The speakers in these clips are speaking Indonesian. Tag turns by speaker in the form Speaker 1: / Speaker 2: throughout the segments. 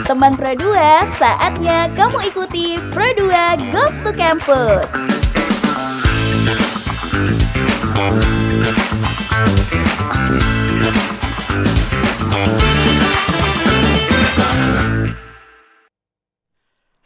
Speaker 1: Teman Pro2, saatnya kamu ikuti Pro2 Goes to Campus.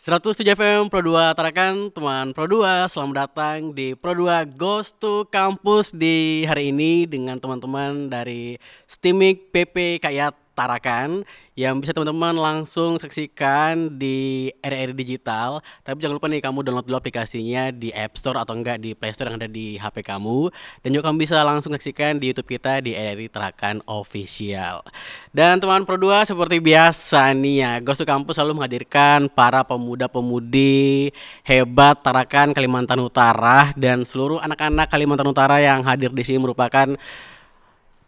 Speaker 2: Seratus FM Pro2 Tarakan, teman Pro2, selamat datang di Pro2 Goes to Campus di hari ini dengan teman-teman dari STIMIK PPKIA Tarakan yang bisa teman-teman langsung saksikan di RRI Digital. Tapi jangan lupa nih kamu download dulu aplikasinya di App Store atau enggak di Play Store yang ada di HP kamu. Dan juga kamu bisa langsung saksikan di YouTube kita di RRI Tarakan Official. Dan teman Pro2 seperti biasa nih ya, Goes to Campus selalu menghadirkan para pemuda-pemudi hebat Tarakan Kalimantan Utara dan seluruh anak-anak Kalimantan Utara yang hadir di sini merupakan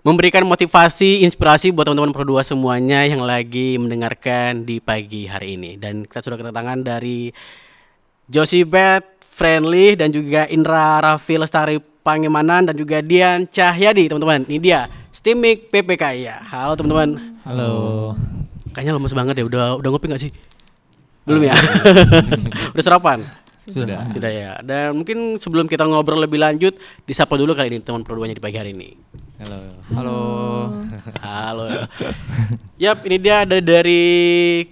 Speaker 2: memberikan motivasi, inspirasi buat teman-teman Pro2 semuanya yang lagi mendengarkan di pagi hari ini. Dan kita sudah kedatangan dari Josibet Friendly dan juga Indra Raffi Lestari Pangemanan dan juga Dian Cahyadi, teman-teman. Ini dia STIMIK PPKIA. Halo teman-teman.
Speaker 3: Halo.
Speaker 2: Kayaknya lemes banget ya. Udah ngopi nggak sih? Belum ya? Udah sarapan?
Speaker 3: Sudah
Speaker 2: ya. Dan mungkin sebelum kita ngobrol lebih lanjut, disapa dulu kali ini teman Pro2-nya di pagi hari ini. Halo. Yap, ini dia ada dari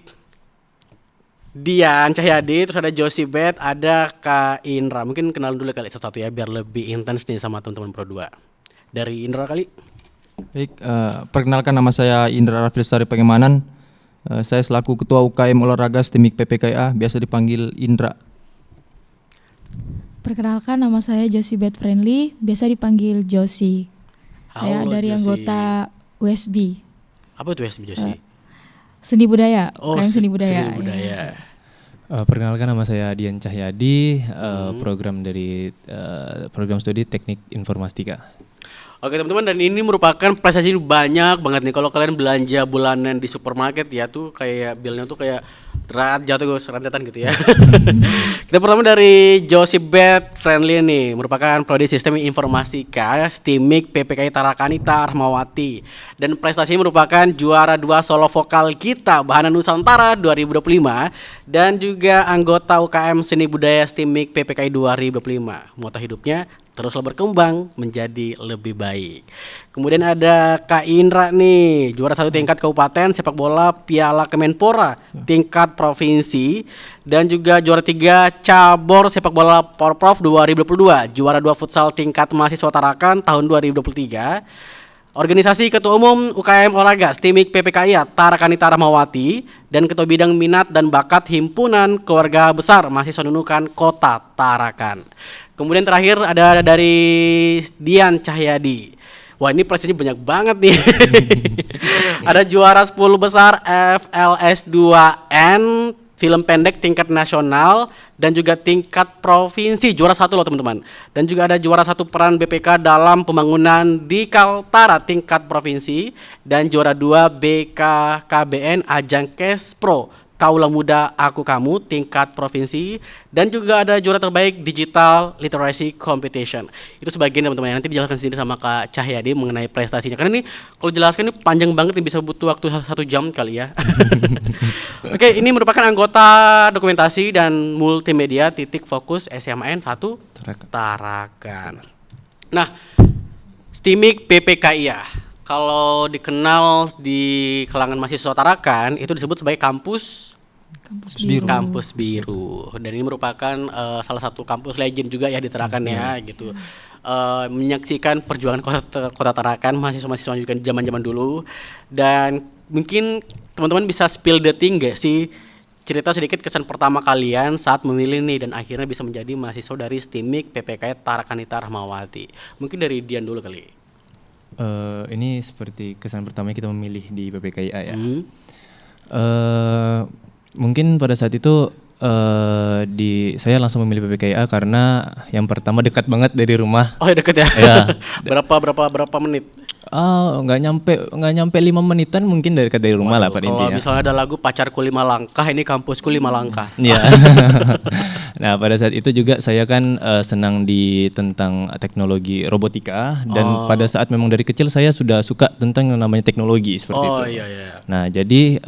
Speaker 2: Dian Cahyadi, terus ada Josibet, ada Kak Indra. Mungkin kenalan dulu kali satu-satu ya biar lebih intens nih sama teman-teman Pro2. Dari Indra kali.
Speaker 3: Baik, perkenalkan nama saya Indra Raffi Lestari Pangemanan. Saya selaku Ketua UKM Olahraga STIMIK PPKIA, biasa dipanggil Indra.
Speaker 4: Perkenalkan nama saya Josibet Friendly, biasa dipanggil Josi. Saya
Speaker 2: Halo,
Speaker 4: dari
Speaker 2: Josi.
Speaker 4: Anggota USB.
Speaker 2: Apa itu SB Josi?
Speaker 4: Seni Budaya,
Speaker 2: Oh,
Speaker 4: UKM Seni Budaya.
Speaker 2: Seni Budaya.
Speaker 5: Perkenalkan nama saya Dian Cahyadi, program dari program studi Teknik Informatika.
Speaker 2: Oke teman-teman, dan ini merupakan prestasi banyak banget nih. Kalau kalian belanja bulanan di supermarket ya tuh kayak bilnya tuh kayak jatuh rentetan gitu ya. Kita pertama dari Josibet Friendly nih, merupakan prodi Sistem Informatika STIMIK PPKIA Tarakanita Rahmawati. Dan prestasinya merupakan juara 2 solo vokal kita Bahana Nusantara 2025 dan juga anggota UKM Seni Budaya STIMIK PPKIA 2025. Moto hidupnya teruslah berkembang menjadi lebih baik. Kemudian ada Kak Indra nih, juara 1 tingkat kabupaten sepak bola Piala Kemenpora tingkat provinsi dan juga juara 3 cabur sepak bola Porprov 2022, juara 2 futsal tingkat mahasiswa Tarakan tahun 2023. Organisasi Ketua Umum UKM Olahraga STIMIK PPKIA Tarakanita Rahmawati dan Ketua Bidang Minat dan Bakat Himpunan Keluarga Besar Mahasiswa Nunukan Kota Tarakan. Kemudian terakhir ada dari Dian Cahyadi. Wah, ini prestasinya banyak banget nih. Ada juara 10 besar FLS 2N film pendek tingkat nasional dan juga tingkat provinsi, juara 1 loh teman-teman. Dan juga ada juara 1 peran BPK dalam pembangunan di Kaltara tingkat provinsi dan juara 2 BKKBN Ajang Kespro Kaula Muda Aku Kamu tingkat provinsi dan juga ada juara terbaik Digital Literacy Competition. Itu sebagian teman-teman, nanti dijelaskan sendiri sama Kak Cahyadi mengenai prestasinya. Karena ini kalau dijelaskan ini panjang banget nih, bisa butuh waktu 1 jam kali ya. Oke, ini merupakan anggota dokumentasi dan multimedia titik fokus SMAN 1 Tarakan. Nah, STIMIK PPKIA kalau dikenal di kalangan mahasiswa Tarakan itu disebut sebagai kampus biru. Dan ini merupakan salah satu kampus legend juga ya di Tarakan ya gitu. Menyaksikan perjuangan kota Tarakan, mahasiswa-mahasiswa juga zaman-zaman dulu. Dan mungkin teman-teman bisa spill the thing gak sih, cerita sedikit kesan pertama kalian saat memilih nih dan akhirnya bisa menjadi mahasiswa dari STIMIK PPKIA Tarakanita Rahmawati. Mungkin dari Dian dulu kali.
Speaker 5: Ini seperti kesan pertama kita memilih di PPKIA ya. Mungkin pada saat itu saya langsung memilih PPKIA karena yang pertama dekat banget dari rumah.
Speaker 2: Oh ya dekat ya.
Speaker 5: Ya.
Speaker 2: Berapa menit?
Speaker 5: nggak nyampe 5 menitan mungkin dari rumah lah pada
Speaker 2: Kalau
Speaker 5: intinya.
Speaker 2: misalnya ada lagu Pacarku 5 Langkah, ini Kampusku 5 Langkah.
Speaker 5: Iya. Nah, pada saat itu juga saya kan senang di tentang teknologi robotika dan pada saat memang dari kecil saya sudah suka tentang yang namanya teknologi seperti itu.
Speaker 2: Oh iya.
Speaker 5: Nah, jadi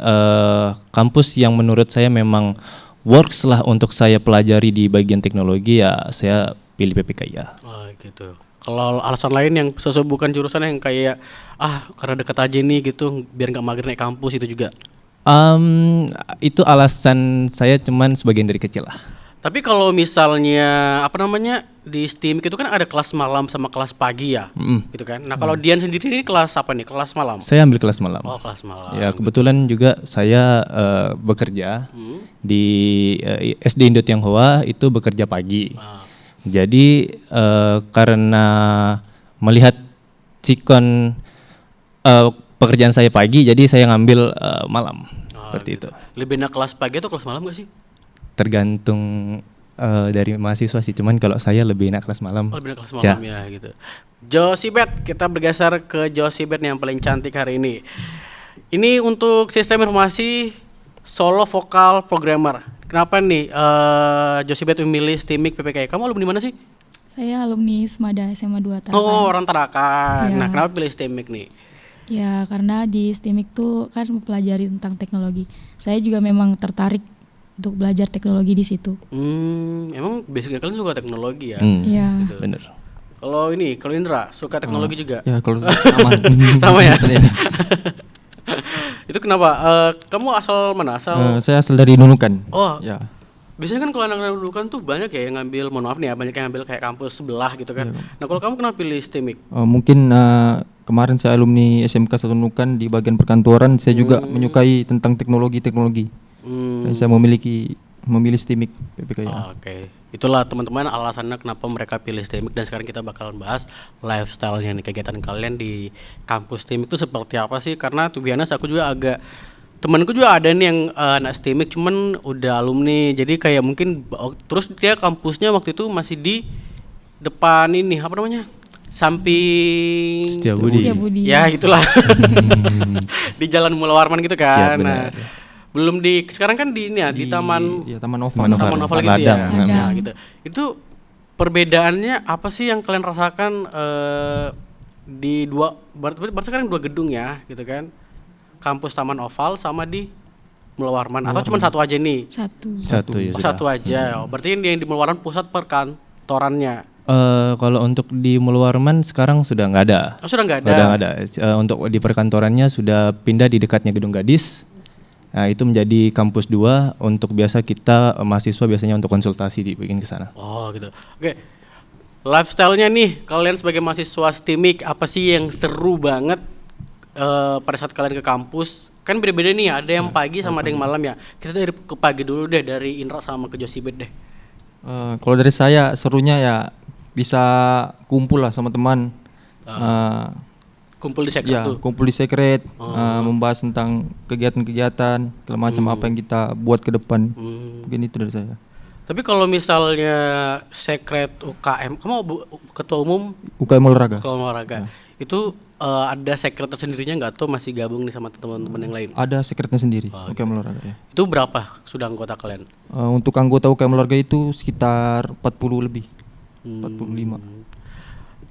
Speaker 5: kampus yang menurut saya memang works lah untuk saya pelajari di bagian teknologi ya saya pilih PPKIA.
Speaker 2: Oh gitu. Kalau alasan lain yang sesuai bukan jurusan yang kayak karena dekat aja nih gitu, biar nggak mager naik kampus itu juga.
Speaker 5: Itu alasan saya cuman sebagian dari kecil lah.
Speaker 2: Tapi kalau misalnya di STIMIK itu kan ada kelas malam sama kelas pagi ya, gitu kan. Nah kalau Dian sendiri ini kelas apa nih? Kelas malam?
Speaker 5: Saya ambil kelas malam.
Speaker 2: Oh kelas malam.
Speaker 5: Ya kebetulan juga saya bekerja di SD Indo Tionghoa itu bekerja pagi. Jadi karena melihat sikon pekerjaan saya pagi, jadi saya ngambil malam seperti itu.
Speaker 2: Lebih enak kelas pagi atau kelas malam gak sih?
Speaker 5: Tergantung dari mahasiswa sih, cuman kalau saya lebih enak kelas malam.
Speaker 2: Oh, lebih enak kelas malam ya gitu. Josibet, kita bergeser ke Josibet yang paling cantik hari ini. Ini untuk sistem informasi solo vokal programmer. Kenapa nih Josibet memilih STIMIK PPKI? Kamu alumni mana sih?
Speaker 4: Saya alumni SMADA SMA 2 Tarakan.
Speaker 2: Oh, orang Tarakan.
Speaker 4: Ya.
Speaker 2: Nah, kenapa pilih STIMIK nih?
Speaker 4: Ya karena di STIMIK tuh kan mempelajari tentang teknologi. Saya juga memang tertarik untuk belajar teknologi di situ.
Speaker 2: Emang basicnya kalian suka teknologi ya?
Speaker 4: Iya.
Speaker 2: Gitu.
Speaker 5: Bener.
Speaker 2: Kalau Indra suka teknologi juga?
Speaker 3: Ya kalau sama.
Speaker 2: Sama ya? Itu kenapa? Kamu asal mana?
Speaker 3: Saya asal dari Nunukan.
Speaker 2: Oh,
Speaker 3: Ya.
Speaker 2: biasanya kan kalau anak-anak dulu tuh banyak ya yang ngambil, mohon maaf nih ya, banyak yang ngambil kayak kampus sebelah gitu kan. Nah kalau kamu kenapa pilih STIMIK?
Speaker 3: Mungkin kemarin saya alumni SMK 1 Nunukan di bagian perkantoran, saya juga menyukai tentang teknologi. Dan saya memilih STIMIK PPKIA.
Speaker 2: Oke. Itulah teman-teman alasannya kenapa mereka pilih STIMIK, dan sekarang kita bakalan bahas lifestyle-nya nih, kegiatan kalian di kampus STIMIK itu seperti apa sih? Karena tuh biasa aku juga temanku juga ada nih yang anak STIMIK cuman udah alumni, jadi kayak mungkin terus dia kampusnya waktu itu masih di depan ini apa namanya, samping
Speaker 5: Setiabudi.
Speaker 2: ya gitulah di Jalan Mula Warman gitu kan.
Speaker 5: Siap,
Speaker 2: Nah
Speaker 5: benar.
Speaker 2: belum sekarang kan di ini ya di Taman
Speaker 3: Taman Oval.
Speaker 2: Taman Oval gitu
Speaker 5: Ladang,
Speaker 2: ya.
Speaker 5: namanya.
Speaker 2: Nah, gitu. Itu perbedaannya apa sih yang kalian rasakan di berarti sekarang 2 gedung ya gitu kan? Kampus Taman Oval sama di Mula Warman, atau cuma satu aja nih?
Speaker 5: Satu ya
Speaker 2: Oh,
Speaker 5: sudah.
Speaker 2: satu aja. Oh, berarti yang di Mula Warman pusat perkantorannya.
Speaker 5: Kalau untuk di Mula Warman sekarang sudah nggak ada.
Speaker 2: Oh, sudah nggak ada.
Speaker 5: Sudah nggak ada. Untuk di perkantorannya sudah pindah di dekatnya Gedung Gadis. Nah, itu menjadi kampus 2 untuk biasa kita mahasiswa biasanya untuk konsultasi dibikin ke sana.
Speaker 2: Oh gitu. Oke. Lifestyle-nya nih, kalian sebagai mahasiswa STIMIK apa sih yang seru banget pada saat kalian ke kampus? Kan beda-beda nih, ada yang pagi sama ada yang malam ya. Kita dari ke pagi dulu deh, dari Indra sama ke Josibet deh.
Speaker 3: Kalau dari saya serunya ya bisa kumpul lah sama teman.
Speaker 2: Kumpul di sekret
Speaker 3: Ya,
Speaker 2: tuh.
Speaker 3: kumpul di sekret, membahas tentang kegiatan-kegiatan segala macam apa yang kita buat ke depan. Mungkin itu dari saya.
Speaker 2: Tapi kalau misalnya sekret UKM, kamu ketua umum
Speaker 3: UKM olahraga.
Speaker 2: kalau olahraga, itu ada sekret tersendirinya nggak tuh, masih gabung nih sama teman-teman yang lain?
Speaker 3: Ada sekretnya sendiri UKM olahraga ya.
Speaker 2: Itu berapa sudah anggota kalian?
Speaker 3: Untuk anggota UKM olahraga itu sekitar 40 lebih. 45.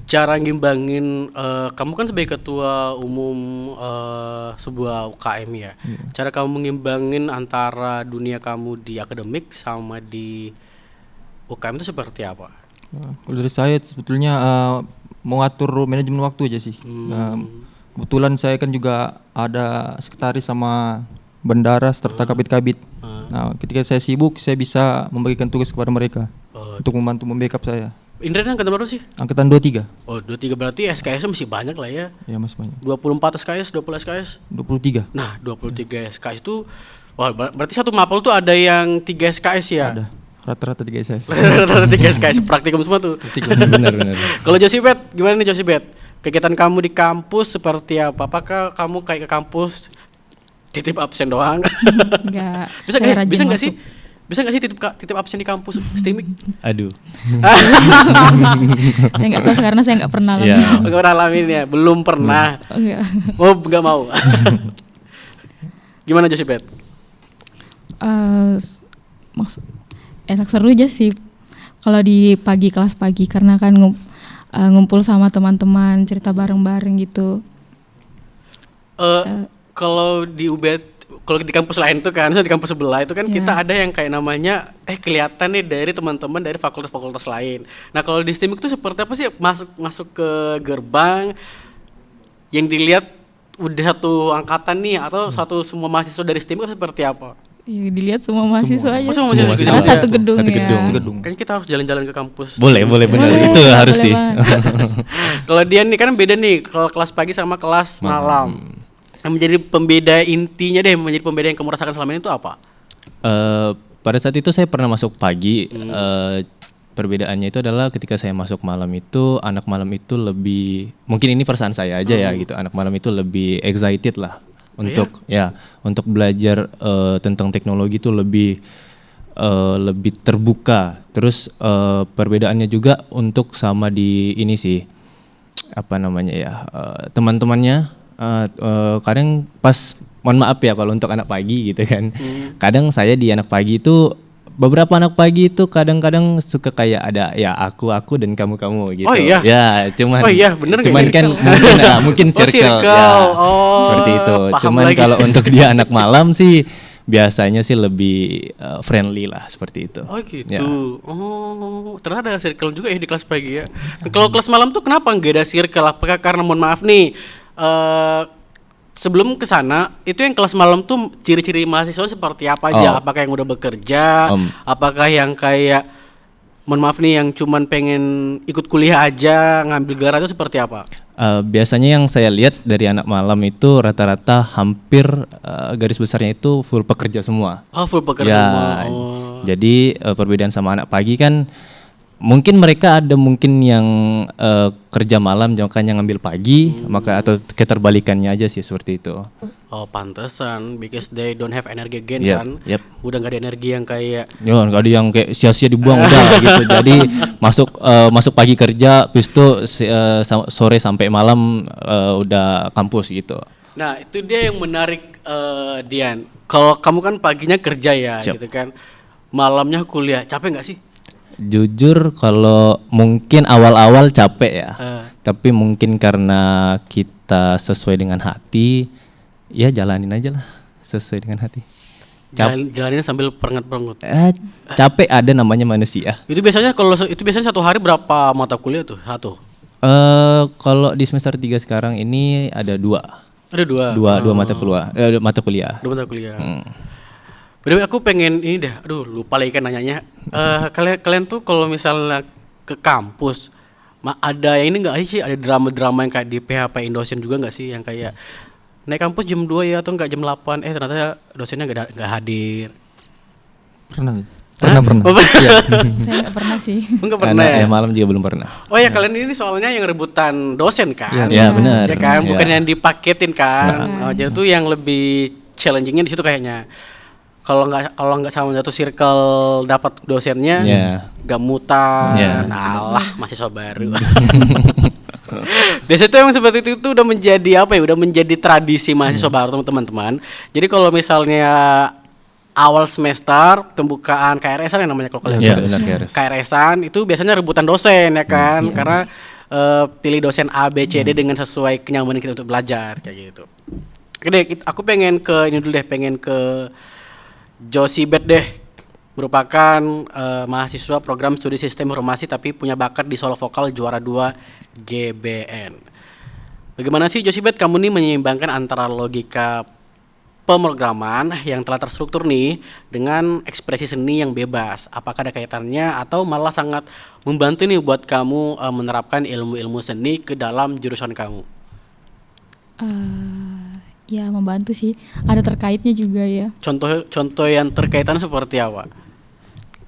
Speaker 2: Cara ngimbangin, kamu kan sebagai ketua umum sebuah UKM ya. Cara kamu mengimbangin antara dunia kamu di akademik sama di UKM itu seperti apa?
Speaker 3: Kalau dari saya sebetulnya mengatur manajemen waktu aja sih. Kebetulan saya kan juga ada sekretaris sama bendara serta kabit-kabit. Nah, ketika saya sibuk, saya bisa membagikan tugas kepada mereka untuk membantu membackup saya.
Speaker 2: Indra angkatan berapa sih?
Speaker 3: Angkatan 23.
Speaker 2: Oh 23, berarti SKS masih banyak lah ya.
Speaker 3: Ya, Mas banyak.
Speaker 2: 24 SKS, 20 SKS.
Speaker 3: 23.
Speaker 2: Nah 23 SKS itu, wah berarti satu mapel tuh ada yang 3 SKS ya?
Speaker 3: Ada. Rata-rata 3 SS.
Speaker 2: Rata-rata 3 SKS, praktikum semua tuh.
Speaker 5: Benar.
Speaker 2: Kalau Josibet, gimana nih Josibet? Kegiatan kamu di kampus seperti apa? Apakah kamu kayak ke kampus titip absen doang?
Speaker 4: Enggak.
Speaker 2: Bisa
Speaker 4: saya
Speaker 2: nggak?
Speaker 4: rajin
Speaker 2: Bisa nggak sih?
Speaker 4: masuk.
Speaker 2: Bisa nggak sih titip absen di kampus STIMIK?
Speaker 5: Aduh.
Speaker 4: Saya nggak tahu karena saya nggak pernah
Speaker 5: Iya.
Speaker 4: alami.
Speaker 2: Nggak pernah alamin ya, belum pernah.
Speaker 4: Oh, enggak.
Speaker 2: Oh nggak mau. Gimana Josibet?
Speaker 4: Enak seru aja sih kalau di pagi, kelas pagi, karena kan ngumpul sama teman-teman, cerita bareng-bareng gitu.
Speaker 2: Kalau di UBED, kalau di kampus lain tuh kan, di kampus sebelah itu kan kita ada yang kayak namanya kelihatan nih dari teman-teman dari fakultas-fakultas lain. Nah kalau di STIMIK tuh seperti apa sih masuk ke gerbang yang dilihat udah satu angkatan nih atau satu semua mahasiswa dari STIMIK itu seperti apa?
Speaker 4: Ya, dilihat semua mahasiswa aja.
Speaker 2: Oh, semua
Speaker 5: Semua
Speaker 2: mahasiswa.
Speaker 4: Karena
Speaker 5: mahasiswa.
Speaker 4: satu gedung
Speaker 5: Satu
Speaker 4: ya.
Speaker 5: gedung.
Speaker 3: Satu gedung.
Speaker 2: Kan kita harus jalan-jalan ke kampus.
Speaker 5: Boleh benar.
Speaker 4: Boleh,
Speaker 5: Itu harus
Speaker 4: boleh
Speaker 5: sih.
Speaker 4: banget.
Speaker 2: Kalau dia nih kan beda nih, kalau kelas pagi sama kelas malam. Yang menjadi pembeda intinya deh, menjadi pembeda yang kamu rasakan selama ini itu apa?
Speaker 5: Pada saat itu saya pernah masuk pagi. Perbedaannya itu adalah ketika saya masuk malam itu, anak malam itu lebih, mungkin ini perasaan saya aja ya gitu. Anak malam itu lebih excited lah untuk untuk belajar tentang teknologi itu lebih terbuka. Terus perbedaannya juga untuk sama di ini sih, apa namanya ya, teman-temannya kadang pas, mohon maaf ya kalau untuk anak pagi gitu kan, kadang saya di anak pagi itu, beberapa anak pagi itu kadang-kadang suka kayak ada ya aku dan kamu gitu.
Speaker 2: Oh iya?
Speaker 5: Ya cuman.
Speaker 2: Oh iya, bener nggak
Speaker 5: cuman
Speaker 2: sih?
Speaker 5: kan mungkin
Speaker 2: Oh,
Speaker 5: circle,
Speaker 2: circle.
Speaker 5: ya
Speaker 2: Oh,
Speaker 5: seperti itu.
Speaker 2: paham
Speaker 5: Cuman
Speaker 2: lagi.
Speaker 5: kalau untuk dia anak malam sih biasanya sih lebih friendly lah seperti itu.
Speaker 2: Oh gitu.
Speaker 5: Ya.
Speaker 2: Oh, ternyata ada circle juga ya di kelas pagi ya. Kalau kelas malam tuh kenapa nggak ada circle? Apakah karena mohon maaf nih, sebelum ke sana itu yang kelas malam tuh ciri-ciri mahasiswa seperti apa aja?
Speaker 5: Oh.
Speaker 2: Apakah yang udah bekerja? Apakah yang kayak mohon maaf nih yang cuman pengen ikut kuliah aja ngambil gelar itu seperti apa?
Speaker 5: Biasanya yang saya lihat dari anak malam itu rata-rata hampir garis besarnya itu full pekerja semua.
Speaker 2: Oh, full pekerja
Speaker 5: Ya,
Speaker 2: semua. Oh.
Speaker 5: jadi perbedaan sama anak pagi kan, mungkin mereka ada mungkin yang kerja malam makanya ngambil pagi, maka atau keterbalikannya aja sih seperti itu.
Speaker 2: Oh, pantesan because they don't have energy again
Speaker 5: Yep,
Speaker 2: kan.
Speaker 5: yep.
Speaker 2: Udah nggak ada energi yang kayak
Speaker 5: Ya, nggak ada yang kayak sia-sia dibuang udah gitu. Jadi masuk pagi kerja, habis itu sore sampai malam udah kampus gitu.
Speaker 2: Nah, itu dia yang menarik Dian. Kalau kamu kan paginya kerja ya,
Speaker 5: Siap.
Speaker 2: gitu kan. Malamnya kuliah, capek nggak sih?
Speaker 5: Jujur kalau mungkin awal-awal capek ya. Tapi mungkin karena kita sesuai dengan hati, ya jalanin aja lah sesuai dengan hati.
Speaker 2: Jalanin sambil perengut-perengut.
Speaker 5: Capek ada namanya manusia.
Speaker 2: Itu biasanya satu hari berapa mata kuliah tuh? Satu.
Speaker 5: Kalau di semester 3 sekarang ini ada dua mata kuliah.
Speaker 2: Dua mata kuliah. By the way, aku pengen ini deh. Aduh, lupa lagi kan nanyanya. Kalian tuh kalau misalnya ke kampus, ada yang ini nggak sih? Ada drama-drama yang kayak di PHP Indosen juga nggak sih? Yang kayak naik kampus jam 2 ya atau enggak jam 8? Ternyata dosennya nggak hadir.
Speaker 3: Pernah.
Speaker 2: Oh,
Speaker 3: Iya.
Speaker 4: Saya nggak pernah sih.
Speaker 2: Enggak pernah ya?
Speaker 5: Malam juga belum pernah.
Speaker 2: Oh ya, kalian ini soalnya yang rebutan dosen kan?
Speaker 5: Iya, benar.
Speaker 2: Ya kan, bukan
Speaker 5: Iya.
Speaker 2: yang dipaketin kan? Jadi tuh yang lebih challengingnya di situ kayaknya. Kalau nggak sama satu circle dapat dosennya, nggak mutan, alah mahasiswa baru. Biasanya tuh yang seperti itu tuh udah menjadi apa ya? Udah menjadi tradisi mahasiswa baru teman-teman. Jadi kalau misalnya awal semester pembukaan KRS-an yang namanya kalau kalian
Speaker 5: Iya,
Speaker 2: tahu.
Speaker 5: benar, KRS.
Speaker 2: KRS-an itu biasanya rebutan dosen ya kan, karena pilih dosen A, B, C, D dengan sesuai kenyamanan kita untuk belajar kayak gitu. Oke deh, aku pengen ke ini dulu deh, pengen ke Josibet deh, merupakan mahasiswa program studi sistem informasi tapi punya bakat di solo vokal juara 2 GBN. Bagaimana sih Josibet kamu nih menyeimbangkan antara logika pemrograman yang telah terstruktur nih dengan ekspresi seni yang bebas? Apakah ada kaitannya atau malah sangat membantu nih buat kamu menerapkan ilmu-ilmu seni ke dalam jurusan kamu?
Speaker 4: Ya membantu sih, ada terkaitnya juga ya.
Speaker 2: Contoh yang terkaitan seperti apa?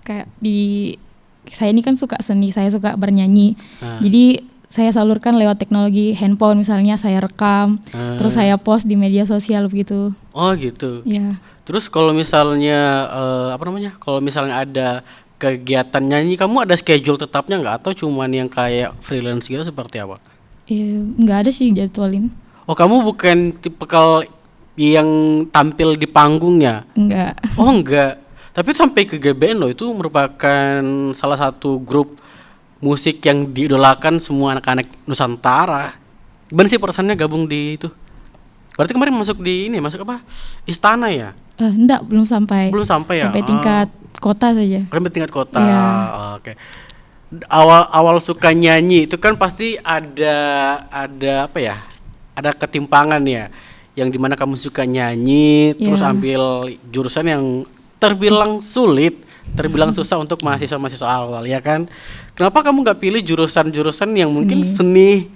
Speaker 4: Kayak saya ini kan suka seni, saya suka bernyanyi. Jadi saya salurkan lewat teknologi handphone, misalnya saya rekam, terus saya post di media sosial begitu.
Speaker 2: Oh gitu.
Speaker 4: Ya.
Speaker 2: Terus kalau misalnya kalau misalnya ada kegiatan nyanyi, kamu ada schedule tetapnya nggak atau cuman yang kayak freelance gitu seperti apa?
Speaker 4: Nggak ada sih jadwalin.
Speaker 2: Oh, kamu bukan tipikal yang tampil di panggungnya?
Speaker 4: Nggak.
Speaker 2: Oh, enggak. Tapi sampai ke GBN loh, itu merupakan salah satu grup musik yang diidolakan semua anak-anak Nusantara. Gimana sih perasaannya gabung di itu? Berarti kemarin masuk apa? Istana ya?
Speaker 4: Enggak, belum sampai.
Speaker 2: Belum sampai ya?
Speaker 4: Sampai tingkat kota saja.
Speaker 2: Sampai tingkat kota.
Speaker 4: Iya.
Speaker 2: Oke. Awal suka nyanyi itu kan pasti ada apa ya? Ada ketimpangan ya. Yang dimana kamu suka nyanyi, terus
Speaker 4: Iya.
Speaker 2: ambil jurusan yang terbilang sulit, terbilang susah untuk mahasiswa awal, ya kan? Kenapa kamu nggak pilih jurusan-jurusan yang mungkin seni?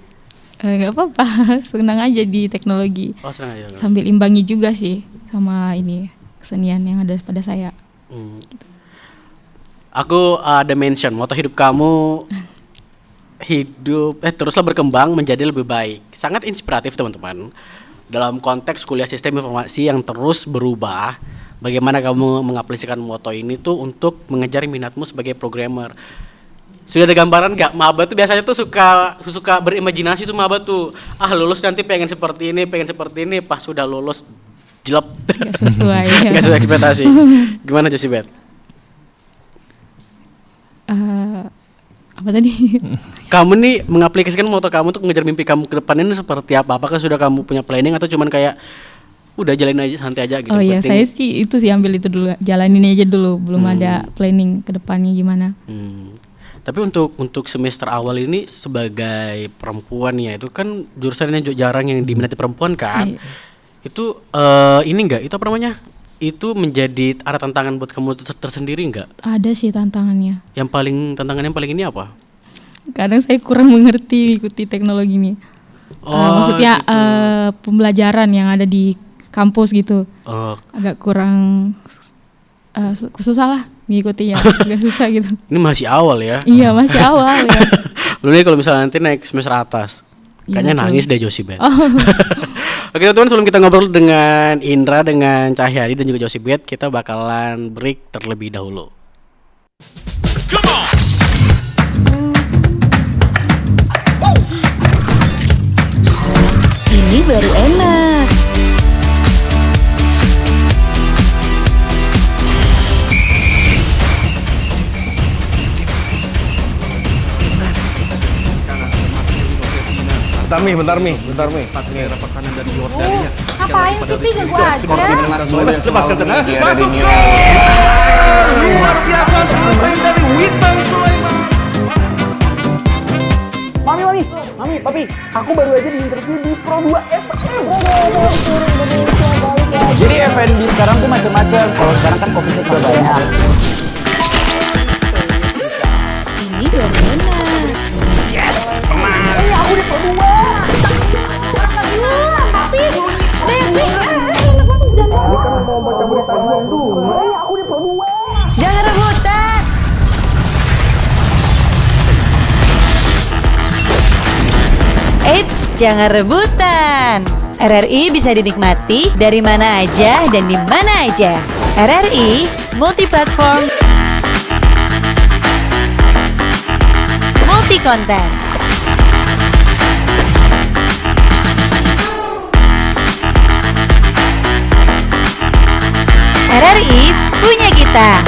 Speaker 4: Nggak apa-apa, senang aja di teknologi.
Speaker 2: Oh, senang aja.
Speaker 4: Sambil imbangi juga sih sama ini kesenian yang ada pada saya.
Speaker 2: Aku ada mention moto hidup kamu teruslah berkembang menjadi lebih baik. Sangat inspiratif teman-teman. Dalam konteks kuliah sistem informasi yang terus berubah, bagaimana kamu mengaplikasikan moto ini tuh untuk mengejar minatmu sebagai programmer? Sudah ada gambaran nggak? Maba tuh biasanya tuh suka berimajinasi tuh maba tuh. Lulus nanti pengen seperti ini, pas sudah lulus jelek.
Speaker 4: Nggak sesuai.
Speaker 2: Nggak sesuai ekspektasi. Gimana Josibet?
Speaker 4: Apa tadi?
Speaker 2: Kamu nih mengaplikasikan moto kamu untuk mengejar mimpi kamu ke depannya ini seperti apa? Apakah sudah kamu punya planning atau cuman kayak udah jalanin aja santai aja gitu?
Speaker 4: Oh iya, saya sih itu sih ambil itu dulu, jalanin aja dulu, belum ada planning ke depannya gimana.
Speaker 2: Tapi untuk semester awal ini sebagai perempuan ya, itu kan jurusannya jarang yang diminati perempuan kan?
Speaker 4: Iya.
Speaker 2: Itu ini enggak? Itu apa namanya? Itu menjadi ada tantangan buat kamu tersendiri enggak?
Speaker 4: Ada sih tantangannya.
Speaker 2: Tantangannya yang paling ini apa?
Speaker 4: Kadang saya kurang mengerti ikuti teknologi ini. Maksudnya
Speaker 2: gitu.
Speaker 4: pembelajaran yang ada di kampus gitu. Agak kurang susah lah mengikutinya, agak susah gitu.
Speaker 2: Ini masih awal ya?
Speaker 4: Iya, masih awal ya.
Speaker 2: Lu nih kalau misalnya nanti naik semester atas,
Speaker 4: Iya,
Speaker 2: kayaknya
Speaker 4: betul.
Speaker 2: nangis deh Josibet. Oke teman-teman, sebelum kita ngobrol dengan Indra, dengan Cahyadi dan juga Josibet, kita bakalan break terlebih dahulu.
Speaker 1: Ini baru enak.
Speaker 6: Bentar mi.
Speaker 1: Ngapain sih Pi, gak gua aja.
Speaker 6: Lepaskan tengah. Masuk gol. Luar biasa selesai dari Witan Sulaiman.
Speaker 7: Mami, papi, aku baru aja diinterview di Pro 2 FM. Jadi F&B sekarang tuh macam-macam. Kalau sekarang kan kopi udah banyak.
Speaker 1: Ini baru enak.
Speaker 7: Aku di Pro 2.
Speaker 1: Tapi Devi,
Speaker 7: Aku di Pro 2.
Speaker 1: jangan rebutan.
Speaker 8: Eits, jangan rebutan. RRI bisa dinikmati dari mana aja dan di mana aja. RRI multi platform, multi konten. RRI punya kita.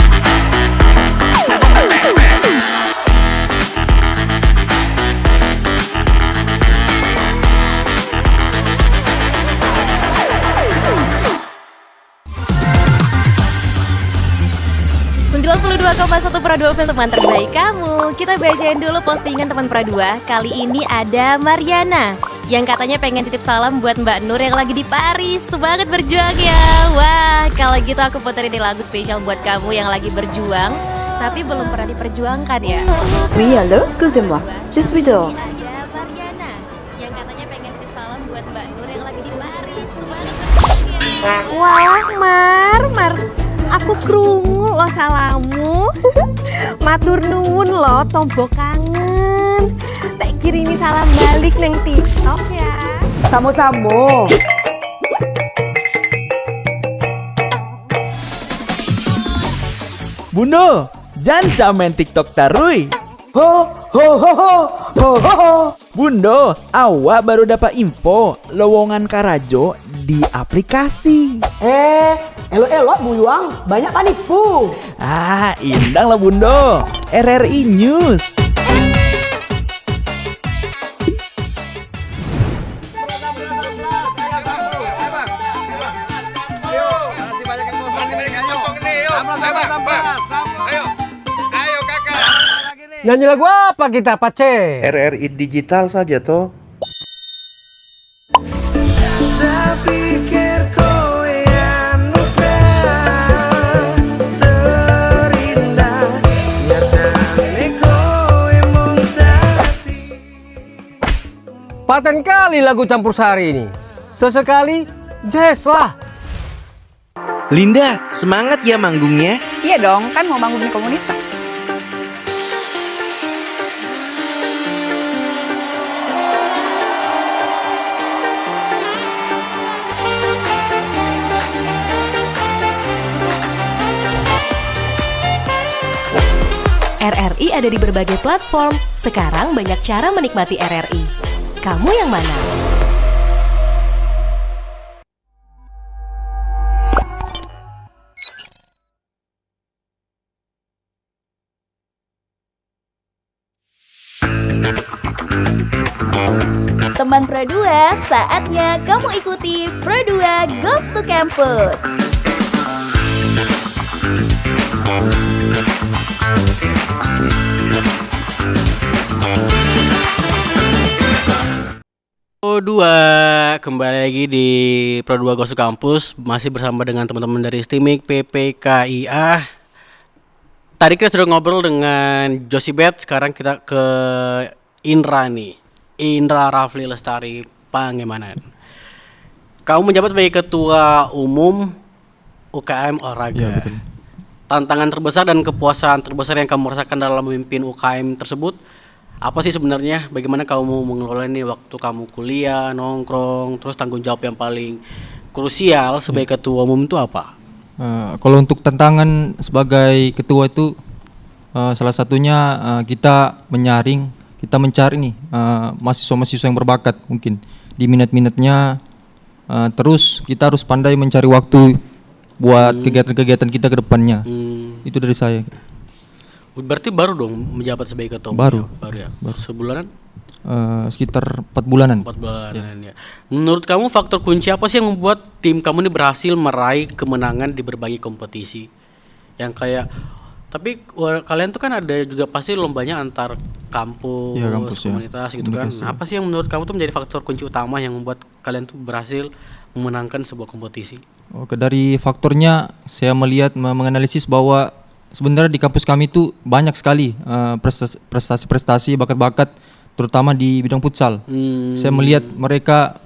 Speaker 1: satu Pradua FM teman terbaik kamu. Kita bacain dulu postingan teman Pradua. Kali ini ada Mariana yang katanya pengen titip salam buat Mbak Nur yang lagi di Paris. Semangat berjuang ya. Wah, kalau gitu aku puterin nih lagu spesial buat kamu yang lagi berjuang tapi belum pernah diperjuangkan ya.
Speaker 9: Oui, allô, excusez-moi, je suis dehors.
Speaker 1: Ada Mariana yang katanya pengen titip salam buat Mbak Nur yang lagi di Paris. Semangat berjuang ya.
Speaker 10: Wah, Mar, aku krungu lo salamu. Matur nuwun lo, tombo kangen. Tak kirimi salam balik neng TikTok ya.
Speaker 7: Samo-samo.
Speaker 11: Bundo, jangan main TikTok tarui.
Speaker 7: Ho ho ho ho ho ho ho.
Speaker 11: Bundo, awak baru dapat info lowongan Karajo di aplikasi.
Speaker 7: Elok-elok buyuang, banyak panipu.
Speaker 11: Indang lah Bundo. RRI News.
Speaker 7: Nyanyi lagu apa kita, Pace?
Speaker 6: RRI digital saja toh.
Speaker 7: Paten kali lagu campur sari ini. Sesekali jazz lah.
Speaker 11: Linda, semangat ya manggungnya.
Speaker 12: Iya dong, kan mau bangun di komunitas.
Speaker 8: RRI ada di berbagai platform. Sekarang banyak cara menikmati RRI. Kamu yang mana?
Speaker 1: Teman Pro 2, saatnya kamu ikuti Pro 2 Goes to Campus.
Speaker 2: Pro 2 kembali lagi di Pro 2 Goes to Campus, masih bersama dengan teman-teman dari STIMIK PPKIA. Tadi kita sudah ngobrol dengan Josibet, sekarang kita ke Indra nih. Indra Rafli Lestari Pangemanan. Kamu menjabat sebagai Ketua Umum UKM Olahraga.
Speaker 3: Iya, betul.
Speaker 2: Tantangan terbesar dan kepuasan terbesar yang kamu rasakan dalam memimpin UKM tersebut apa sih sebenarnya? Bagaimana kamu mengelola ini waktu kamu kuliah, nongkrong, terus tanggung jawab yang paling krusial sebagai ketua umum itu apa?
Speaker 3: Kalau untuk tantangan sebagai ketua itu salah satunya kita menyaring, kita mencari nih mahasiswa-mahasiswa yang berbakat mungkin di minat-minatnya. Terus kita harus pandai mencari waktu buat kegiatan-kegiatan kita ke depannya. Itu dari saya.
Speaker 2: Berarti baru dong menjabat sebagai ketua umum?
Speaker 3: Baru.
Speaker 2: Ya? Baru. Sebulanan?
Speaker 3: Sekitar 4 bulanan.
Speaker 2: 4 bulanan ya. Menurut kamu faktor kunci apa sih yang membuat tim kamu ini berhasil meraih kemenangan di berbagai kompetisi? Yang kayak, tapi kalian tuh kan ada juga pasti lombanya antar kampus,
Speaker 3: ya, kampus
Speaker 2: komunitas
Speaker 3: ya.
Speaker 2: gitu kan. Nah, apa sih yang menurut kamu tuh menjadi faktor kunci utama yang membuat kalian tuh berhasil memenangkan sebuah kompetisi?
Speaker 3: Oke, dari faktornya saya melihat menganalisis bahwa sebenarnya di kampus kami itu banyak sekali prestasi-prestasi, bakat-bakat, terutama di bidang futsal. Saya melihat mereka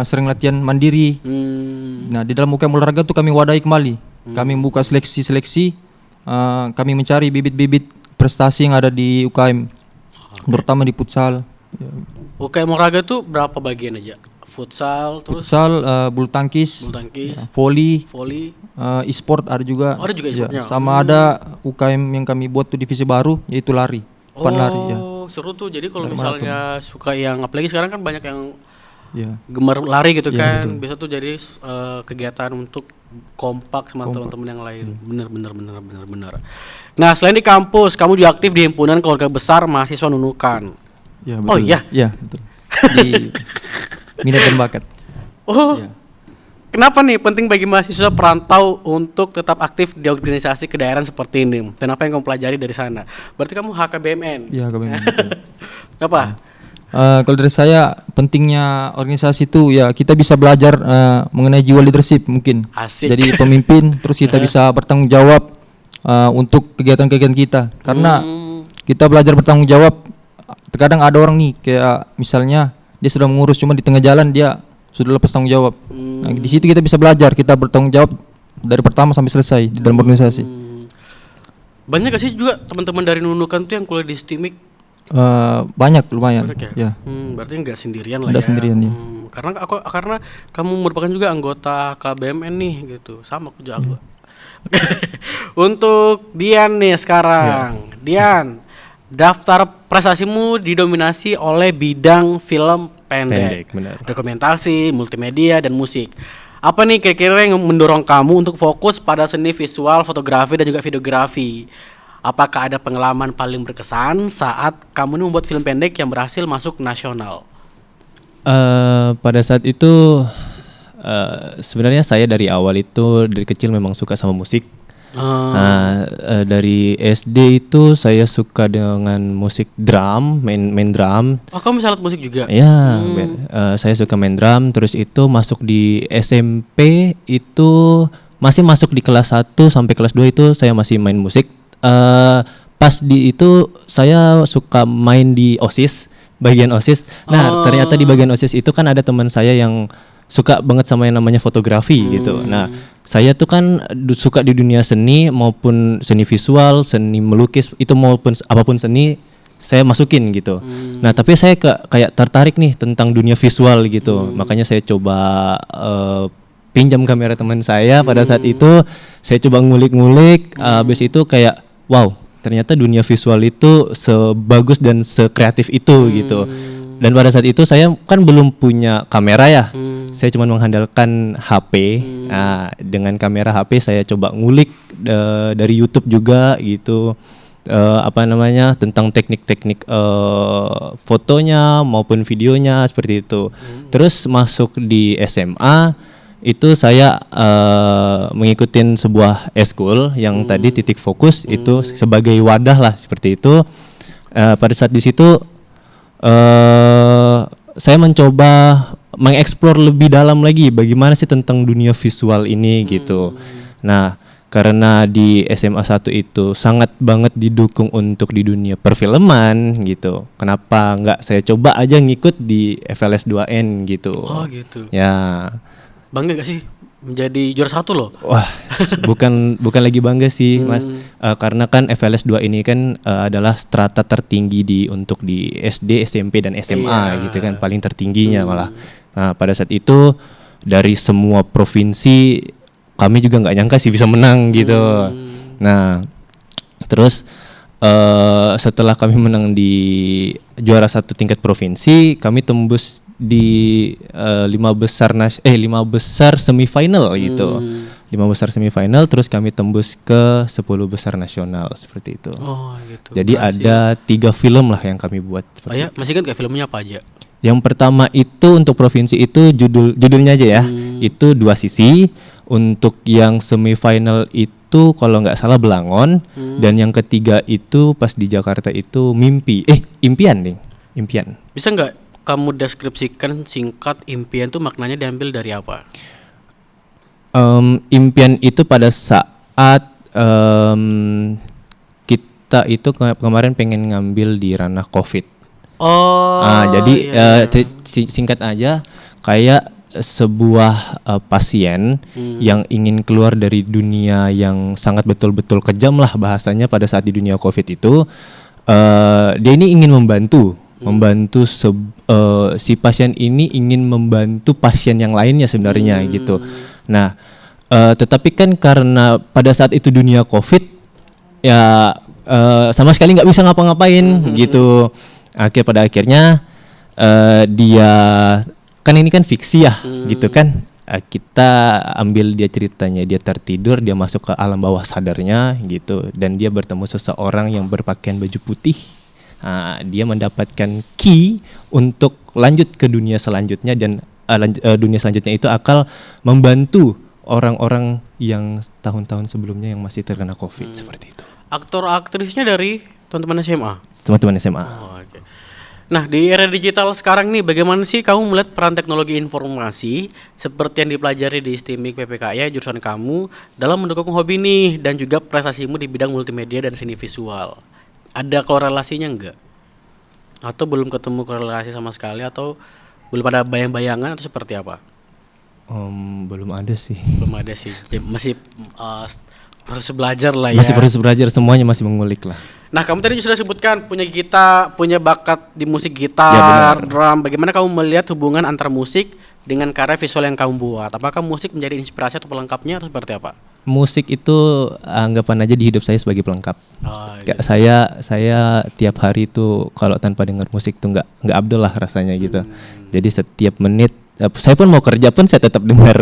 Speaker 3: sering latihan mandiri. Nah, di dalam UKM olahraga itu kami wadahi kembali. Kami membuka seleksi-seleksi, kami mencari bibit-bibit prestasi yang ada di UKM, terutama di futsal.
Speaker 2: UKM olahraga itu berapa bagian aja? Futsal, terus
Speaker 3: bulu tangkis, volley, e-sport ada juga.
Speaker 2: Oh, ada juga e-sportnya.
Speaker 3: Sama ada UKM yang kami buat tuh divisi baru, yaitu lari, lari ya.
Speaker 2: Seru tuh. Jadi kalau misalnya suka yang, apalagi sekarang kan banyak yang
Speaker 3: ya,
Speaker 2: gemar lari gitu kan,
Speaker 3: betul.
Speaker 2: biasa tuh jadi kegiatan untuk kompak sama teman-teman yang lain. Bener. Nah, selain di kampus, kamu juga aktif di himpunan keluarga besar mahasiswa Nunukan.
Speaker 3: Ya, betul.
Speaker 2: Oh iya?
Speaker 3: Ya, betul. Di minat dan bakat.
Speaker 2: Ya. Kenapa nih penting bagi mahasiswa perantau untuk tetap aktif di organisasi kedaerahan seperti ini? Dan apa yang kamu pelajari dari sana? Berarti kamu HKBMN?
Speaker 3: Iya, HKBMN.
Speaker 2: Apa?
Speaker 3: Kalau dari saya pentingnya organisasi itu ya kita bisa belajar mengenai jiwa leadership mungkin.
Speaker 2: Asik.
Speaker 3: Jadi pemimpin, terus kita bisa bertanggung jawab untuk kegiatan-kegiatan kita. Karena kita belajar bertanggung jawab. Terkadang ada orang nih kayak misalnya dia sudah mengurus cuma di tengah jalan dia sudah lepas tanggung jawab. Nah, di situ kita bisa belajar, kita bertanggung jawab dari pertama sampai selesai di dalam organisasi.
Speaker 2: Banyak gak sih juga teman-teman dari Nunukan tuh yang kuliah di STIMIK?
Speaker 3: Banyak, lumayan.
Speaker 2: Ya? Berarti nggak sendirian lah ya.
Speaker 3: Nggak sendirian ya.
Speaker 2: Karena kamu merupakan juga anggota KBMN nih gitu. Sama aku juga. Untuk Dian nih sekarang. Dian, daftar prestasimu didominasi oleh bidang film pendek,
Speaker 5: benar.
Speaker 2: dokumentasi, multimedia, dan musik. Apa nih kira-kira yang mendorong kamu untuk fokus pada seni visual, fotografi, dan juga videografi? Apakah ada pengalaman paling berkesan saat kamu nih membuat film pendek yang berhasil masuk nasional?
Speaker 5: Pada saat itu sebenarnya saya dari awal itu dari kecil memang suka sama musik. Dari SD itu saya suka dengan musik drum, main drum.
Speaker 2: Oh, kamu bisa alat musik juga?
Speaker 5: Ya, saya suka main drum. Terus itu masuk di SMP itu masih masuk di kelas 1 sampai kelas 2 itu saya masih main musik. Pas di itu saya suka main di OSIS, bagian OSIS. Nah, ternyata di bagian OSIS itu kan ada teman saya yang suka banget sama yang namanya fotografi gitu. Nah, saya tuh kan suka di dunia seni maupun seni visual, seni melukis, itu maupun apapun seni saya masukin gitu. Nah, tapi saya kayak tertarik nih tentang dunia visual gitu. Makanya saya coba pinjam kamera teman saya pada saat itu, saya coba ngulik-ngulik, habis itu kayak wow, ternyata dunia visual itu sebagus dan sekreatif itu gitu. Dan pada saat itu saya kan belum punya kamera ya, saya cuma mengandalkan HP. Nah, dengan kamera HP saya coba ngulik dari YouTube juga gitu, tentang teknik-teknik fotonya maupun videonya seperti itu. Terus masuk di SMA itu saya mengikuti sebuah eskul yang tadi titik fokus itu sebagai wadah lah seperti itu. Pada saat di situ saya mencoba mengeksplor lebih dalam lagi bagaimana sih tentang dunia visual ini gitu. Nah, karena di SMA 1 itu sangat banget didukung untuk di dunia perfilman gitu. Kenapa nggak saya coba aja ngikut di FLS 2N gitu.
Speaker 2: Oh gitu.
Speaker 5: Ya.
Speaker 2: Bangga gak sih menjadi juara 1 loh?
Speaker 5: Wah, bukan lagi bangga sih, Mas. Karena kan FLS 2 ini kan adalah strata tertinggi untuk di SD, SMP dan SMA gitu kan, paling tertingginya malah. Nah, pada saat itu dari semua provinsi kami juga nggak nyangka sih bisa menang gitu. Nah, terus setelah kami menang di juara 1 tingkat provinsi, kami tembus di 5 besar semifinal gitu. 5 besar semifinal, terus kami tembus ke 10 besar nasional seperti itu.
Speaker 2: Oh gitu.
Speaker 5: Jadi ada 3 film lah yang kami buat.
Speaker 2: Oh ya, masih kan kayak filmnya apa aja?
Speaker 5: Yang pertama itu untuk provinsi itu judulnya aja ya, itu 2 sisi. Untuk yang semifinal itu kalau nggak salah Belangon, dan yang ketiga itu pas di Jakarta itu Impian nih, Impian.
Speaker 2: Bisa nggak kamu deskripsikan singkat impian tuh maknanya diambil dari apa?
Speaker 5: Impian itu pada saat kita itu kemarin pengen ngambil di ranah COVID. Jadi singkat aja kayak sebuah pasien yang ingin keluar dari dunia yang sangat betul-betul kejam lah bahasanya pada saat di dunia COVID itu, dia ini ingin membantu si pasien ini ingin membantu pasien yang lainnya sebenarnya gitu. Nah, tetapi kan karena pada saat itu dunia COVID ya sama sekali nggak bisa ngapa-ngapain gitu. Pada akhirnya dia kan ini kan fiksi ya gitu kan. Kita ambil dia ceritanya, dia tertidur, dia masuk ke alam bawah sadarnya gitu, dan dia bertemu seseorang yang berpakaian baju putih. Dia mendapatkan key untuk lanjut ke dunia selanjutnya, dan dunia selanjutnya itu akan membantu orang-orang yang tahun-tahun sebelumnya yang masih terkena COVID seperti itu.
Speaker 2: Aktor aktrisnya dari teman-teman SMA?
Speaker 5: Teman-teman SMA.
Speaker 2: Okay. Nah, di era digital sekarang nih, bagaimana sih kamu melihat peran teknologi informasi seperti yang dipelajari di STIMIK PPKI jurusan kamu dalam mendukung hobi nih dan juga prestasimu di bidang multimedia dan seni visual? Ada korelasinya enggak? Atau belum ketemu korelasi sama sekali, atau belum ada bayang-bayangan, atau seperti apa?
Speaker 5: Belum ada sih.
Speaker 2: Belum ada sih. Masih proses belajar lah ya.
Speaker 5: Masih proses belajar, semuanya masih mengulik lah.
Speaker 2: Nah, kamu tadi sudah sebutkan punya bakat di musik
Speaker 5: Ya,
Speaker 2: gitar,
Speaker 5: benar.
Speaker 2: drum. Bagaimana kamu melihat hubungan antara musik dengan karya visual yang kamu buat? Apakah musik menjadi inspirasi atau pelengkapnya atau seperti apa?
Speaker 5: Musik itu anggapan aja di hidup saya sebagai pelengkap.
Speaker 2: Oh,
Speaker 5: Kayak saya tiap hari itu kalau tanpa dengar musik tuh nggak abdul lah rasanya gitu. Jadi setiap menit saya pun mau kerja pun saya tetap dengar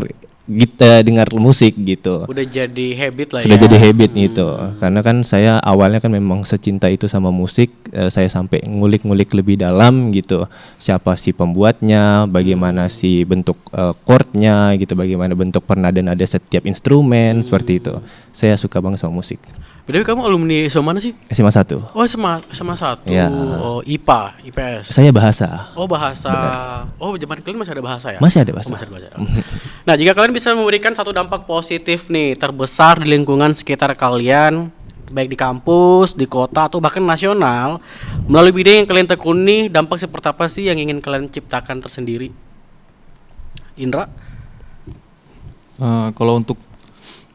Speaker 5: musik gitu.
Speaker 2: Udah jadi habit lah
Speaker 5: Sudah
Speaker 2: ya.
Speaker 5: jadi habit gitu. Karena kan saya awalnya kan memang secinta itu sama musik, saya sampai ngulik-ngulik lebih dalam gitu. Siapa si pembuatnya, bagaimana si bentuk chordnya gitu, bagaimana bentuk pernada nada setiap instrumen seperti itu. Saya suka banget sama musik.
Speaker 2: Btw kamu alumni SMA mana sih?
Speaker 5: SMA 1.
Speaker 2: Oh, SMA 1.
Speaker 5: Ya.
Speaker 2: Oh, IPA, IPS.
Speaker 5: Saya bahasa.
Speaker 2: Oh, bahasa.
Speaker 5: Benar.
Speaker 2: Oh, zaman kalian masih ada bahasa ya?
Speaker 5: Masih ada bahasa.
Speaker 2: Oh, masih ada bahasa. Nah, jika kalian bisa memberikan satu dampak positif nih terbesar di lingkungan sekitar kalian, baik di kampus, di kota atau bahkan nasional, melalui bidang yang kalian tekuni, dampak seperti apa sih yang ingin kalian ciptakan tersendiri? Indra?
Speaker 3: Kalau untuk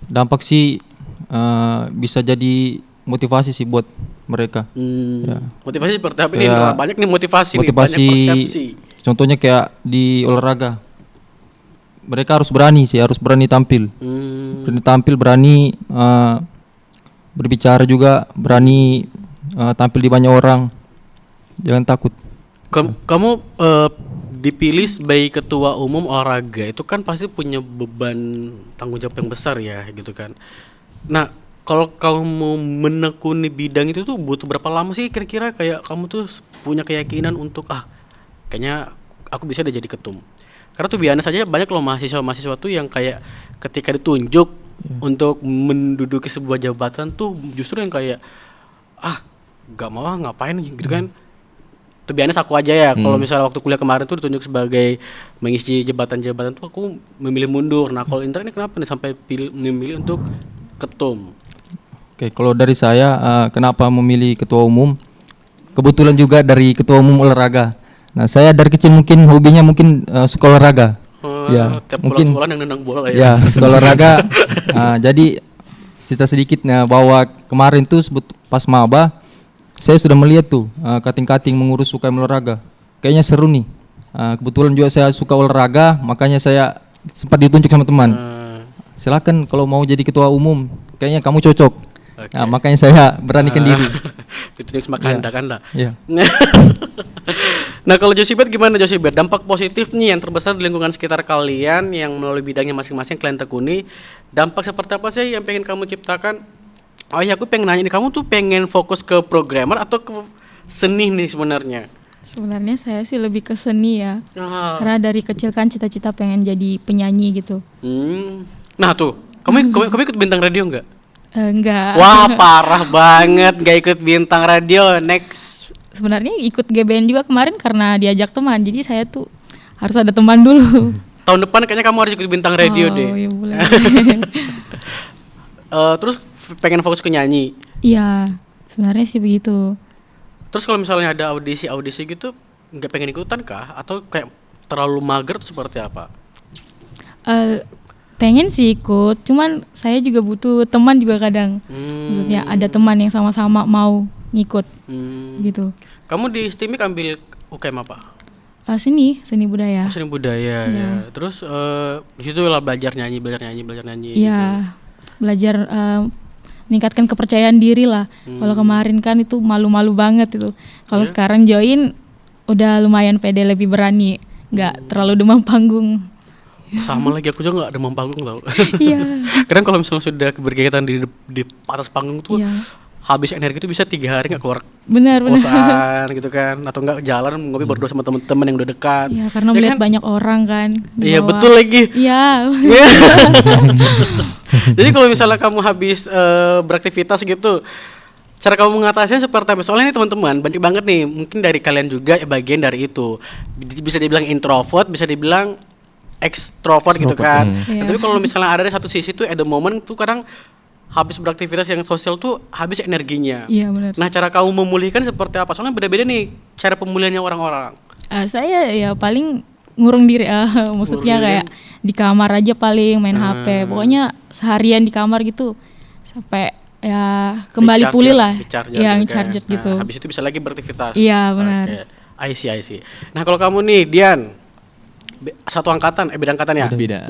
Speaker 3: dampak sih bisa jadi motivasi sih buat mereka. Ya.
Speaker 2: Motivasi seperti apa nih?
Speaker 3: Kayak
Speaker 2: Indra? Banyak nih motivasi nih, banyak
Speaker 3: motivasi,
Speaker 2: persepsi.
Speaker 3: contohnya kayak di olahraga. Mereka harus berani tampil. Berani tampil, berani berbicara juga, berani tampil di banyak orang. Jangan takut.
Speaker 2: Kamu dipilih sebagai ketua umum olahraga itu kan pasti punya beban tanggung jawab yang besar ya gitu kan. Nah, kalau kamu menekuni bidang itu tuh butuh berapa lama sih kira-kira kayak kamu tuh punya keyakinan untuk kayaknya aku bisa jadi ketum. Karena tuh biasa saja banyak loh mahasiswa tuh yang kayak ketika ditunjuk untuk menduduki sebuah jabatan tuh justru yang kayak gak mau ngapain gitu kan. Tuh biasa aku aja ya kalau misalnya waktu kuliah kemarin tuh ditunjuk sebagai mengisi jabatan-jabatan tuh aku memilih mundur. Nah, kalau Indra ini kenapa nih sampai memilih untuk ketum?
Speaker 3: Oke, kalau dari saya kenapa memilih ketua umum? Kebetulan juga dari ketua umum olahraga. Nah, saya dari kecil mungkin hobinya suka olahraga. Ya,
Speaker 2: tiap
Speaker 3: mungkin
Speaker 2: pulang sekolah nendang bola ya.
Speaker 3: Ya, suka olahraga. Jadi cerita sedikit bahwa kemarin tuh pas maba saya sudah melihat tuh kating-kating mengurus UKM olahraga. Kayaknya seru nih. Kebetulan juga saya suka olahraga, makanya saya sempat ditunjuk sama teman. Silakan kalau mau jadi ketua umum, kayaknya kamu cocok.
Speaker 2: Okay.
Speaker 3: Nah, makanya saya beranikan diri.
Speaker 2: Ditunjuk sama kanda-kanda.
Speaker 3: Iya.
Speaker 2: Nah, kalau Josibet gimana Josibet? Dampak positif nih yang terbesar di lingkungan sekitar kalian yang melalui bidangnya masing-masing kalian tekuni. Dampak seperti apa sih yang pengen kamu ciptakan? Oh iya, aku pengen nanya nih, kamu tuh pengen fokus ke programmer atau ke seni nih sebenarnya?
Speaker 4: Sebenarnya saya sih lebih ke seni ya. Karena dari kecil kan cita-cita pengen jadi penyanyi gitu.
Speaker 2: Nah tuh, kamu ikut bintang radio nggak?
Speaker 4: Enggak.
Speaker 2: Wah, parah banget nggak ikut bintang radio. Next.
Speaker 4: Sebenarnya ikut GBN juga kemarin karena diajak teman. Jadi saya tuh harus ada teman dulu.
Speaker 2: Tahun depan kayaknya kamu harus ikut bintang radio deh.
Speaker 4: Oh, iya boleh.
Speaker 2: Terus pengen fokus ke nyanyi?
Speaker 4: Iya, sebenarnya sih begitu.
Speaker 2: Terus kalau misalnya ada audisi gitu, nggak pengen ikutan kah? Atau kayak terlalu mager tuh seperti apa?
Speaker 4: Pengen sih ikut, cuman saya juga butuh teman juga kadang. Maksudnya ada teman yang sama-sama mau ngikut, gitu.
Speaker 2: Kamu di STIMIK ambil UKM apa?
Speaker 4: Seni budaya.
Speaker 2: Seni budaya ya. Terus di situ lah belajar nyanyi.
Speaker 4: Iya, belajar meningkatkan kepercayaan diri lah. Kalau kemarin kan itu malu-malu banget itu. Kalau sekarang join udah lumayan pede, lebih berani, nggak terlalu demam panggung.
Speaker 2: Sama lagi, aku juga nggak demam panggung tau.
Speaker 4: Iya.
Speaker 2: Kadang kalau misalnya sudah berkegiatan di atas panggung tuh habis energi tuh bisa 3 hari nggak keluar kosan gitu kan, atau nggak jalan ngopi berdua sama teman-teman yang udah dekat.
Speaker 4: Iya, karena melihat banyak orang kan.
Speaker 2: Iya betul lagi.
Speaker 4: Iya.
Speaker 2: Jadi kalau misalnya kamu habis beraktivitas gitu, cara kamu mengatasinya seperti apa? Soalnya nih teman-teman, banyak banget nih, mungkin dari kalian juga bagian dari itu. Bisa dibilang introvert, bisa dibilang extrovert gitu kan. Tapi kalau misalnya ada satu sisi tuh at the moment tuh kadang habis beraktivitas yang sosial tuh habis energinya.
Speaker 4: Iya benar.
Speaker 2: Nah, cara kamu memulihkan seperti apa? Soalnya beda-beda nih cara pemulihannya orang-orang.
Speaker 4: Saya ya paling ngurung diri, maksudnya kayak di kamar aja paling main HP. Pokoknya seharian di kamar gitu sampai ya kembali pulih lah, yang
Speaker 2: charger
Speaker 4: charger gitu.
Speaker 2: Habis itu bisa lagi beraktivitas.
Speaker 4: Iya benar.
Speaker 2: Oke. I see. Nah kalau kamu nih Dian, satu angkatan, beda angkatan ya?
Speaker 5: Beda.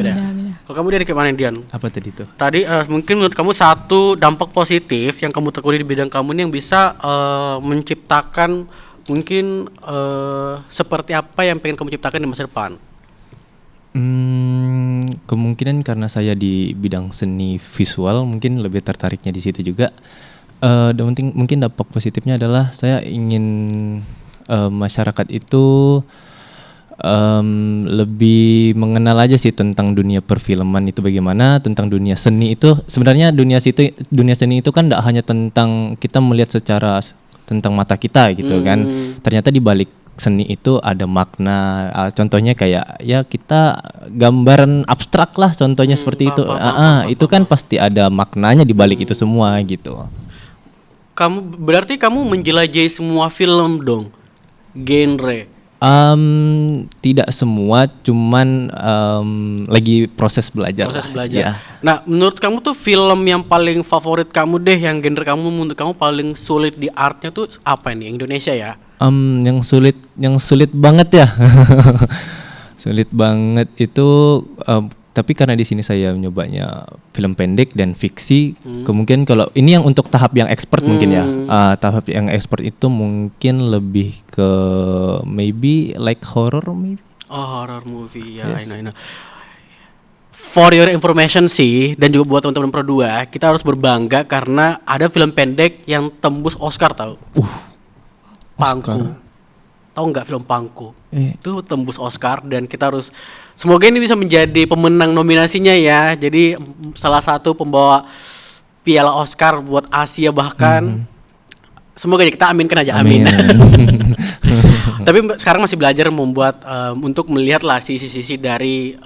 Speaker 2: Kalau kamu Dian kayak mana Dian?
Speaker 5: Apa tadi tuh?
Speaker 2: Tadi mungkin menurut kamu satu dampak positif yang kamu tekuni di bidang kamu nih yang bisa menciptakan mungkin seperti apa yang pengen kamu ciptakan di masa depan?
Speaker 5: Kemungkinan karena saya di bidang seni visual mungkin lebih tertariknya di situ juga. Dan mungkin dampak positifnya adalah saya ingin masyarakat itu lebih mengenal aja sih tentang dunia perfilman itu bagaimana, tentang dunia seni itu. Sebenarnya dunia seni itu kan tidak hanya tentang kita melihat secara tentang mata kita gitu kan. Ternyata di balik seni itu ada makna. Contohnya kayak ya kita gambaran abstrak lah contohnya seperti itu. Itu kan pasti ada maknanya di balik itu semua gitu.
Speaker 2: Berarti kamu menjelajahi semua film dong, genre?
Speaker 5: Tidak semua, cuman lagi proses belajar. Ya.
Speaker 2: Nah, menurut kamu tuh film yang paling favorit kamu deh, yang genre kamu menurut kamu paling sulit di artnya tuh apa nih? Indonesia ya?
Speaker 5: Yang sulit banget ya. Sulit banget itu. Tapi karena di sini saya nyobanya film pendek dan fiksi, kemungkinan kalau ini yang untuk tahap yang expert mungkin ya, tahap yang expert itu mungkin lebih ke maybe like horror maybe.
Speaker 2: Oh, horror movie ya, yes. I know. For your information sih, dan juga buat teman-teman Pro 2, kita harus berbangga karena ada film pendek yang tembus Oscar tahu. Pangku. Tahu nggak film Pangku? Itu tembus Oscar dan kita harus semoga ini bisa menjadi pemenang nominasinya ya. Jadi salah satu pembawa piala Oscar buat Asia bahkan. Semoga kita aminkan aja, amin. Tapi sekarang masih belajar membuat untuk melihat lah sisi-sisi dari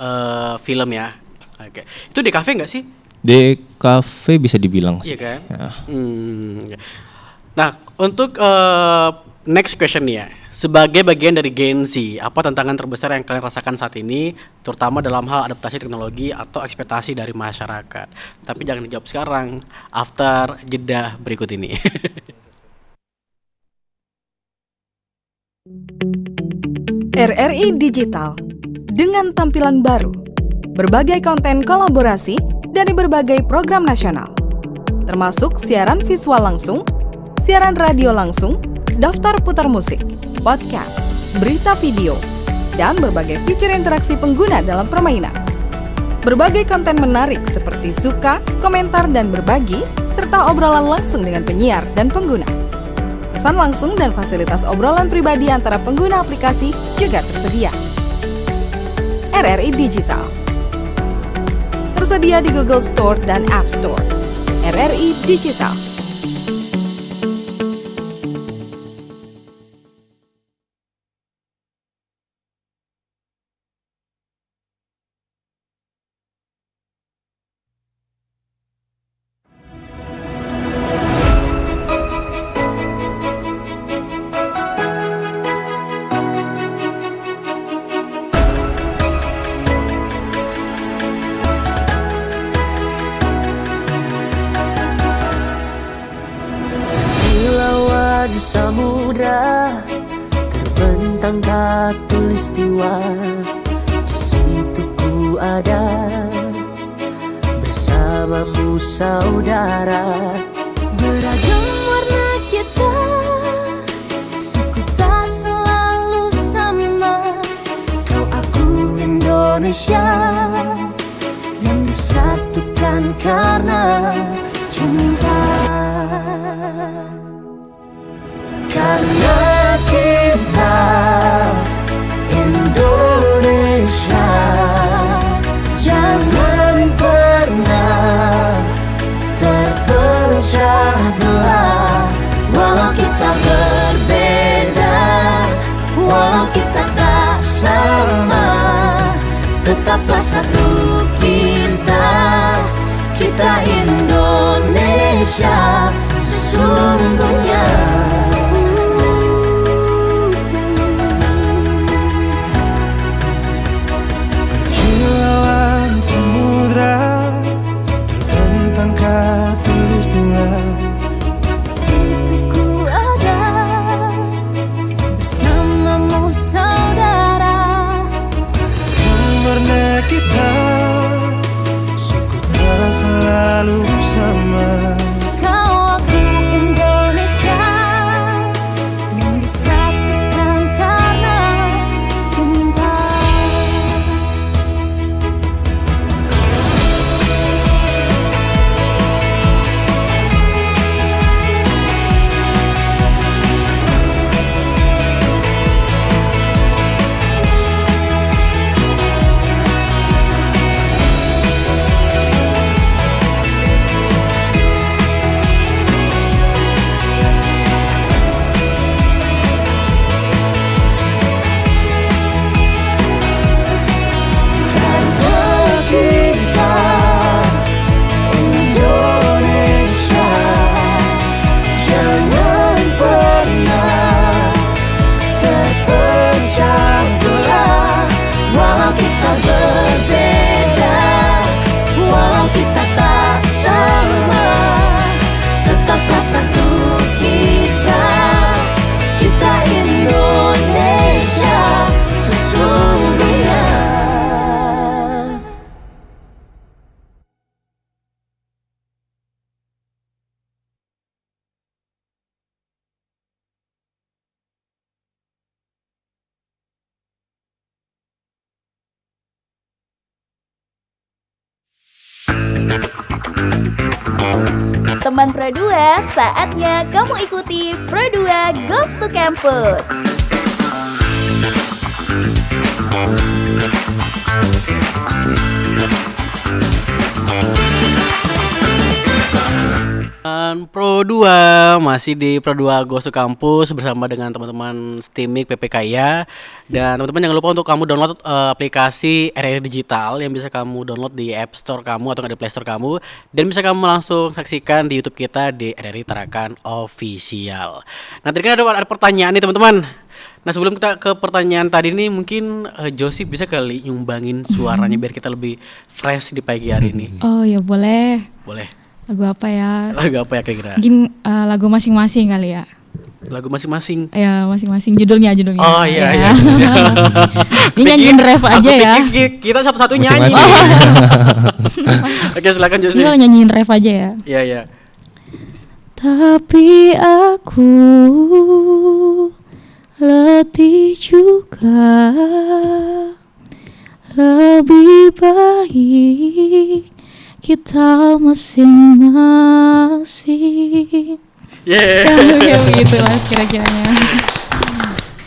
Speaker 2: film ya. Oke. Itu di kafe nggak sih?
Speaker 5: Di kafe bisa dibilang sih.
Speaker 2: Iya kan? Ya. Nah, untuk next question nih ya. Sebagai bagian dari Gen Z, apa tantangan terbesar yang kalian rasakan saat ini, terutama dalam hal adaptasi teknologi atau ekspektasi dari masyarakat? Tapi jangan dijawab sekarang, after jeda berikut ini.
Speaker 13: RRI Digital dengan tampilan baru, berbagai konten kolaborasi dari berbagai program nasional, termasuk siaran visual langsung, siaran radio langsung, daftar putar musik, podcast, berita video, dan berbagai fitur interaksi pengguna dalam permainan. Berbagai konten menarik seperti suka, komentar, dan berbagi, serta obrolan langsung dengan penyiar dan pengguna. Pesan langsung dan fasilitas obrolan pribadi antara pengguna aplikasi juga tersedia. RRI Digital tersedia di Google Store dan App Store. RRI Digital.
Speaker 14: Samudra terbentang khatulistiwa, di situ ku ada bersamamu saudara. Beragam warna kita, suku tak selalu sama. Kau aku Indonesia yang disatukan karena cinta. Karena kita Indonesia, jangan pernah terpecah belah. Walau kita berbeda, walau kita tak sama, tetaplah satu kita, kita Indonesia sesungguhnya.
Speaker 6: Tulis tua
Speaker 9: Teman Pro 2, saatnya kamu ikuti Pro 2 Goes to Campus.
Speaker 2: Dan Pro 2 masih di Pro 2 Goes to Campus bersama dengan teman-teman STIMIK PPKIA. Dan teman-teman jangan lupa untuk kamu download aplikasi RRI Digital yang bisa kamu download di App Store kamu atau di Play Store kamu, dan bisa kamu langsung saksikan di YouTube kita di RRI Tarakan Official. Nah, tadi kan ada pertanyaan nih teman-teman. Nah, sebelum kita ke pertanyaan tadi nih, mungkin Josie bisa kali nyumbangin suaranya biar kita lebih fresh di pagi hari ini.
Speaker 4: Oh ya boleh.
Speaker 2: Boleh.
Speaker 4: Lagu apa ya?
Speaker 2: Lagu apa ya kira-kira?
Speaker 4: Mungkin lagu masing-masing kali ya.
Speaker 2: Lagu masing-masing.
Speaker 4: Ya masing-masing judulnya.
Speaker 2: Oh iya.
Speaker 4: Ini nyanyiin ref aja ya.
Speaker 2: Kita satu-satu nyanyi. Oke, silakan Josie.
Speaker 4: Tinggal nyanyiin ref aja ya.
Speaker 2: Iya.
Speaker 4: Tapi aku letih juga, lebih baik kita masing-masing. Ya begitu mas kira-kiranya.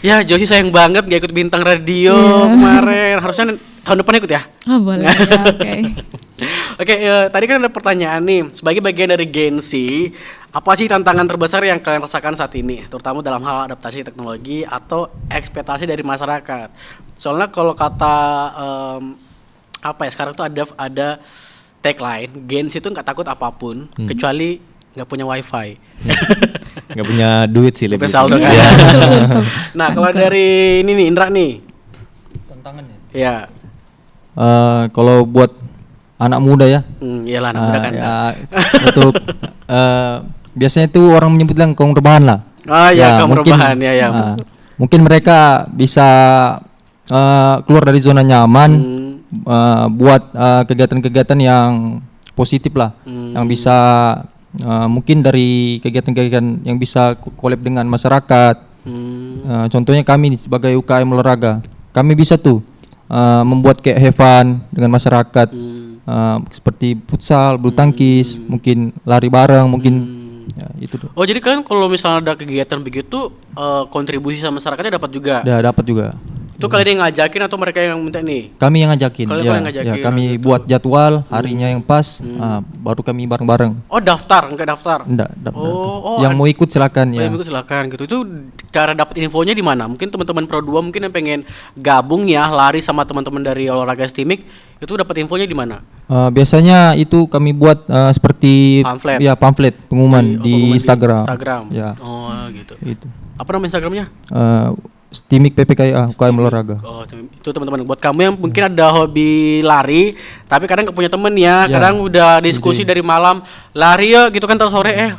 Speaker 2: Ya, Josie sayang banget gak ikut Bintang Radio kemarin. Harusnya tahun depan ikut ya?
Speaker 4: Oh boleh ya, oke.
Speaker 2: Oke, tadi kan ada pertanyaan nih. Sebagai bagian dari Gen Z, apa sih tantangan terbesar yang kalian rasakan saat ini? Terutama dalam hal adaptasi teknologi atau ekspektasi dari masyarakat. Soalnya kalau kata sekarang tuh ada tagline, Gen Z itu nggak takut apapun kecuali nggak punya wifi.
Speaker 5: Nggak punya duit sih lebih.
Speaker 2: Saldo kan. Nah, kalau dari ini nih Indra nih. Tantangannya. Ya.
Speaker 3: Kalau buat anak muda ya.
Speaker 2: Iyalah anak muda kan.
Speaker 3: Ya, untuk biasanya itu orang menyebutkan kaum rebahan lah.
Speaker 2: Oh ya, kaum rebahan ya.
Speaker 3: Mungkin mereka bisa keluar dari zona nyaman, buat kegiatan-kegiatan yang positif lah, yang bisa mungkin dari kegiatan-kegiatan yang bisa collab dengan masyarakat. Contohnya kami sebagai UKM olahraga, kami bisa tuh membuat kayak have fun dengan masyarakat, seperti futsal, bulu tangkis, mungkin lari bareng, mungkin ya, itu tuh.
Speaker 2: Oh jadi kalian kalau misalnya ada kegiatan begitu kontribusi sama masyarakatnya dapat juga?
Speaker 3: Ya dapat juga.
Speaker 2: Itu kalian yang ngajakin atau mereka yang minta nih?
Speaker 3: Kami yang ngajakin.
Speaker 2: Kalian
Speaker 3: Ya, kami buat jadwal harinya yang pas, baru kami bareng-bareng.
Speaker 2: Oh daftar, enggak daftar?
Speaker 3: Enggak, yang mau ikut silakan ya.
Speaker 2: Yang mau ikut silakan gitu. Itu cara dapat infonya di mana? Mungkin teman-teman Pro 2 mungkin yang pengen gabung ya, lari sama teman-teman dari olahraga STIMIK, itu dapat infonya di mana?
Speaker 3: Biasanya itu kami buat seperti
Speaker 2: pamflet.
Speaker 3: Ya, pamflet pengumuman di Instagram.
Speaker 2: Ya. Oh, gitu.
Speaker 3: Itu.
Speaker 2: Apa nama Instagramnya?
Speaker 3: STIMIK PPKIA UKM olahraga.
Speaker 2: Oh, itu teman-teman. Buat kamu yang mungkin ada hobi lari, tapi kadang nggak punya temen ya. Kadang udah diskusi dari malam, lari ya gitu kan, terus sore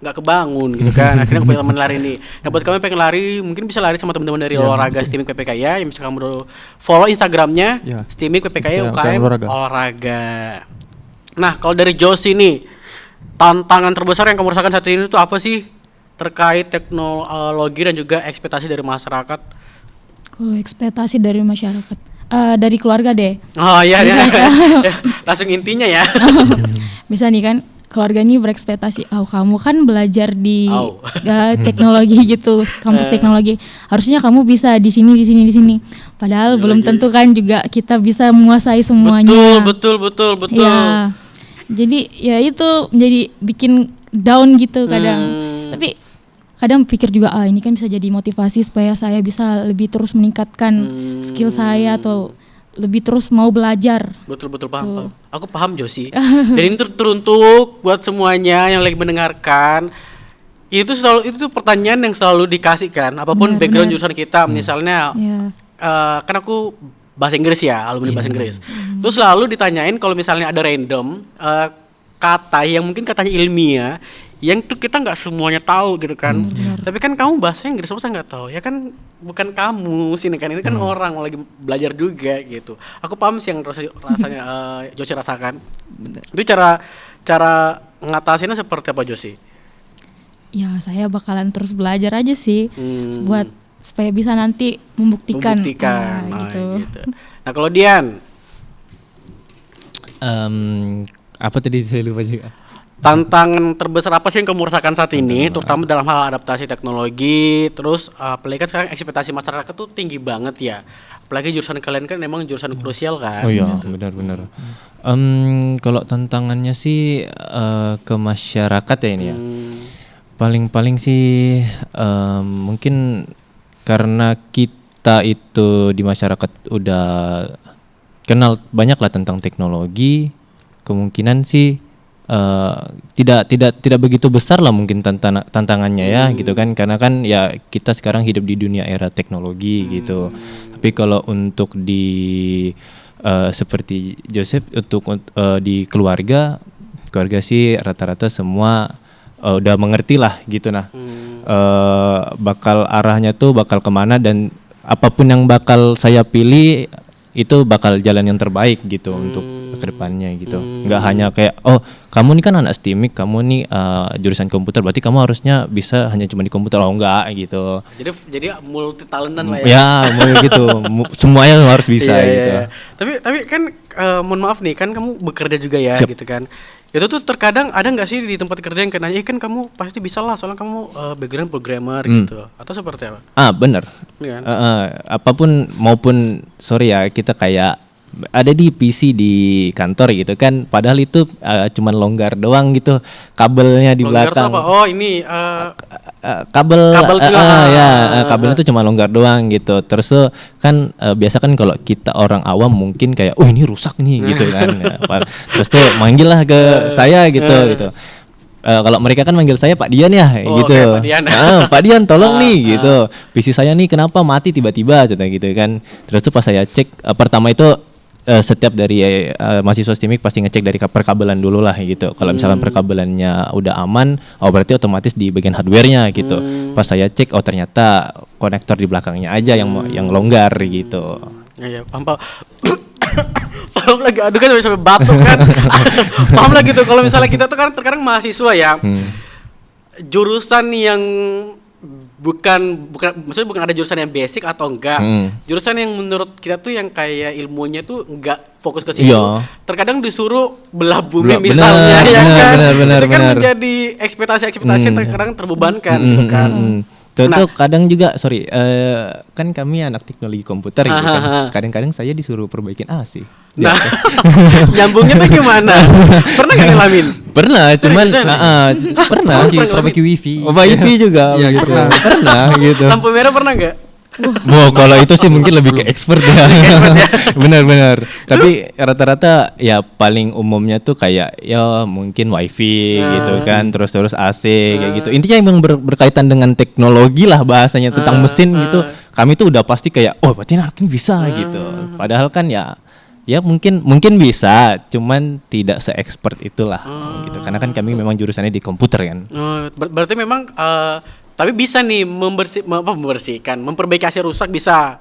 Speaker 2: nggak kebangun gitu kan. Akhirnya punya teman lari nih. Nah, buat kamu yang pengen lari, mungkin bisa lari sama teman-teman dari olahraga STIMIK PPKIA, yang bisa kamu follow Instagramnya STIMIK PPKIA UKM olahraga. Nah, kalau dari Josie nih, tantangan terbesar yang kamu rasakan saat ini itu apa sih? Terkait teknologi dan juga ekspektasi dari masyarakat.
Speaker 4: Kalau ekspektasi dari masyarakat, dari keluarga deh.
Speaker 2: Oh iya, langsung intinya ya.
Speaker 4: Bisa nih kan, keluarga ini berekspektasi, kamu kan belajar di teknologi gitu, kampus teknologi, harusnya kamu bisa di sini. Padahal belum tentu kan juga kita bisa menguasai semuanya.
Speaker 2: Betul.
Speaker 4: Ya, jadi ya itu menjadi bikin down gitu kadang. Tapi kadang pikir juga ini kan bisa jadi motivasi supaya saya bisa lebih terus meningkatkan skill saya atau lebih terus mau belajar.
Speaker 2: Betul paham. Aku paham Josie. Dan ini teruntuk buat semuanya yang lagi mendengarkan. Itu pertanyaan yang selalu dikasihkan apapun background jurusan kita. Misalnya kan aku bahasa Inggris ya, alumni bahasa Inggris. Terus selalu ditanyain kalau misalnya ada random kata yang mungkin katanya ilmiah, yang tuh kita nggak semuanya tahu gitu kan. Tapi kan kamu bahasa Inggris masa nggak tahu? Ya kan bukan kamu sini kan, ini kan orang lagi belajar juga gitu. Aku paham sih yang rasanya Josie rasakan. Itu cara ngatasinnya seperti apa Josie?
Speaker 4: Ya saya bakalan terus belajar aja sih, buat supaya bisa nanti membuktikan.
Speaker 2: Gitu. Nah kalau Dian,
Speaker 5: Apa tadi saya lupa juga.
Speaker 2: Tantangan terbesar apa sih yang kamu rasakan saat ini, terutama dalam hal adaptasi teknologi, terus apalagi kan sekarang ekspektasi masyarakat tuh tinggi banget ya, apalagi jurusan kalian kan memang jurusan krusial kan.
Speaker 5: Oh iya, benar-benar. Kalau tantangannya sih ke masyarakat ya ini ya. Paling-paling sih mungkin karena kita itu di masyarakat udah kenal banyak lah tentang teknologi, kemungkinan sih tidak begitu besar lah mungkin tantangannya ya gitu kan, karena kan ya kita sekarang hidup di dunia era teknologi gitu. Tapi kalau untuk di seperti Joseph untuk di keluarga sih rata-rata semua udah mengerti lah gitu bakal arahnya tuh bakal kemana, dan apapun yang bakal saya pilih itu bakal jalan yang terbaik gitu untuk kedepannya gitu. Nggak hanya kayak kamu nih kan anak STIMIK, kamu nih jurusan komputer, berarti kamu harusnya bisa hanya cuma di komputer. Enggak gitu.
Speaker 2: Jadi multi talentan lah ya.
Speaker 5: Ya mau gitu, semuanya harus bisa gitu.
Speaker 2: Iya. Tapi kan mohon maaf nih, kan kamu bekerja juga ya. Siap. Gitu kan. Itu tuh terkadang ada nggak sih di tempat kerja yang nanya, kan kamu pasti bisa lah soalnya kamu background programmer gitu, atau seperti apa?
Speaker 5: Benar.
Speaker 2: Iya kan?
Speaker 5: Apapun maupun ya kita kayak ada di PC di kantor gitu kan, padahal itu cuman longgar doang gitu, kabelnya di longgar belakang. Apa?
Speaker 2: Oh ini
Speaker 5: kabel kabelnya tuh cuma longgar doang gitu. Terus tuh kan biasa kan kalau kita orang awam mungkin kayak ini rusak nih gitu kan. Terus tuh manggil lah ke saya gitu. Kalau mereka kan manggil saya Pak Dian ya gitu. Okay, Pak Dian. Pak Dian tolong nih gitu. PC saya nih kenapa mati tiba-tiba gitu kan. Terus tuh pas saya cek pertama itu setiap dari mahasiswa STIMIK pasti ngecek dari perkabelan dulu lah gitu. Kalau misalkan perkabelannya udah aman, berarti otomatis di bagian hardware-nya gitu. Pas saya cek, ternyata konektor di belakangnya aja yang longgar gitu.
Speaker 2: Iya, paham. Paham lagi, aduh kan sampai batuk kan. Paham lagi tuh, kalau misalnya kita tuh kan terkadang mahasiswa ya, jurusan yang maksudnya bukan ada jurusan yang basic atau enggak, jurusan yang menurut kita tuh yang kayak ilmunya tuh enggak fokus ke situ. Terkadang disuruh belah bumi misalnya, benar, itu kan menjadi ekspektasi yang terkadang terbebankan gitu kan.
Speaker 5: Tuh kadang juga kan kami anak teknologi komputer gitu kan. Kadang-kadang saya disuruh perbaikin AC.
Speaker 2: Nah, nyambungnya tuh gimana? Pernah nggak ngalamin?
Speaker 5: Pernah, cuman pernah
Speaker 3: perbaiki wifi.
Speaker 5: Wifi juga. Iya, pernah gitu.
Speaker 2: Lampu merah pernah nggak?
Speaker 5: Kalau itu sih mungkin lebih ke expert ya. Benar-benar. Tapi rata-rata ya paling umumnya tuh kayak ya mungkin wifi gitu kan, terus AC kayak gitu. Intinya yang berkaitan dengan teknologi lah bahasanya, tentang mesin gitu. Kami tuh udah pasti kayak berarti anak ini bisa gitu. Padahal kan ya mungkin bisa, cuman tidak se-expert itulah gitu. Karena kan kami memang jurusannya di komputer kan.
Speaker 2: Berarti memang tapi bisa nih membersihkan, memperbaiki AC rusak bisa.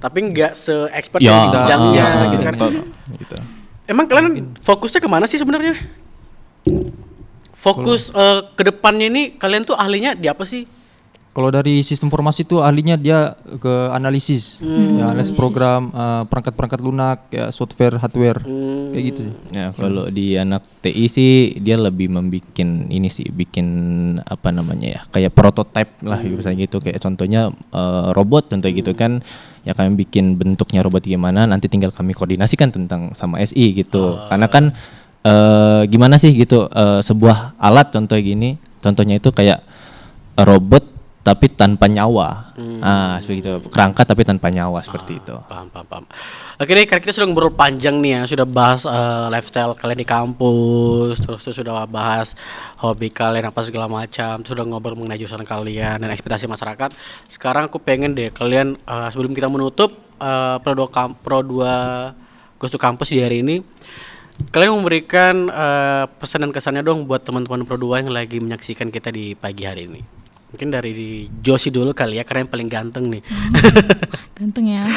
Speaker 2: Tapi nggak se-expert di bidangnya gitu kan. Gitu. Emang kalian fokusnya kemana sih sebenarnya? Fokus ke depannya ini kalian tuh ahlinya di apa sih?
Speaker 3: Kalau dari sistem informasi itu ahlinya dia ke analisis, analisis program, perangkat-perangkat lunak, ya software, hardware, kayak gitu.
Speaker 5: Ya kalau di anak TI sih dia lebih bikin apa namanya ya, kayak prototype lah misalnya gitu, kayak contohnya robot contoh gitu kan. Ya kami bikin bentuknya robot gimana, nanti tinggal kami koordinasikan tentang sama SI gitu. Karena kan gimana sih gitu, sebuah alat contohnya itu kayak robot tapi tanpa nyawa, seperti itu, kerangka tapi tanpa nyawa seperti itu.
Speaker 2: Paham. Oke nih, karena kita sudah ngobrol panjang nih ya, sudah bahas lifestyle kalian di kampus, terus sudah bahas hobi kalian apa segala macam, terus sudah ngobrol mengenai jurusan kalian dan ekspektasi masyarakat. Sekarang aku pengen deh kalian sebelum kita menutup Pro 2 Goes to Campus di hari ini, kalian memberikan pesan dan kesannya dong buat teman-teman Pro 2 yang lagi menyaksikan kita di pagi hari ini. Mungkin dari Josie dulu kali ya, karena yang paling ganteng nih.
Speaker 4: Ganteng ya.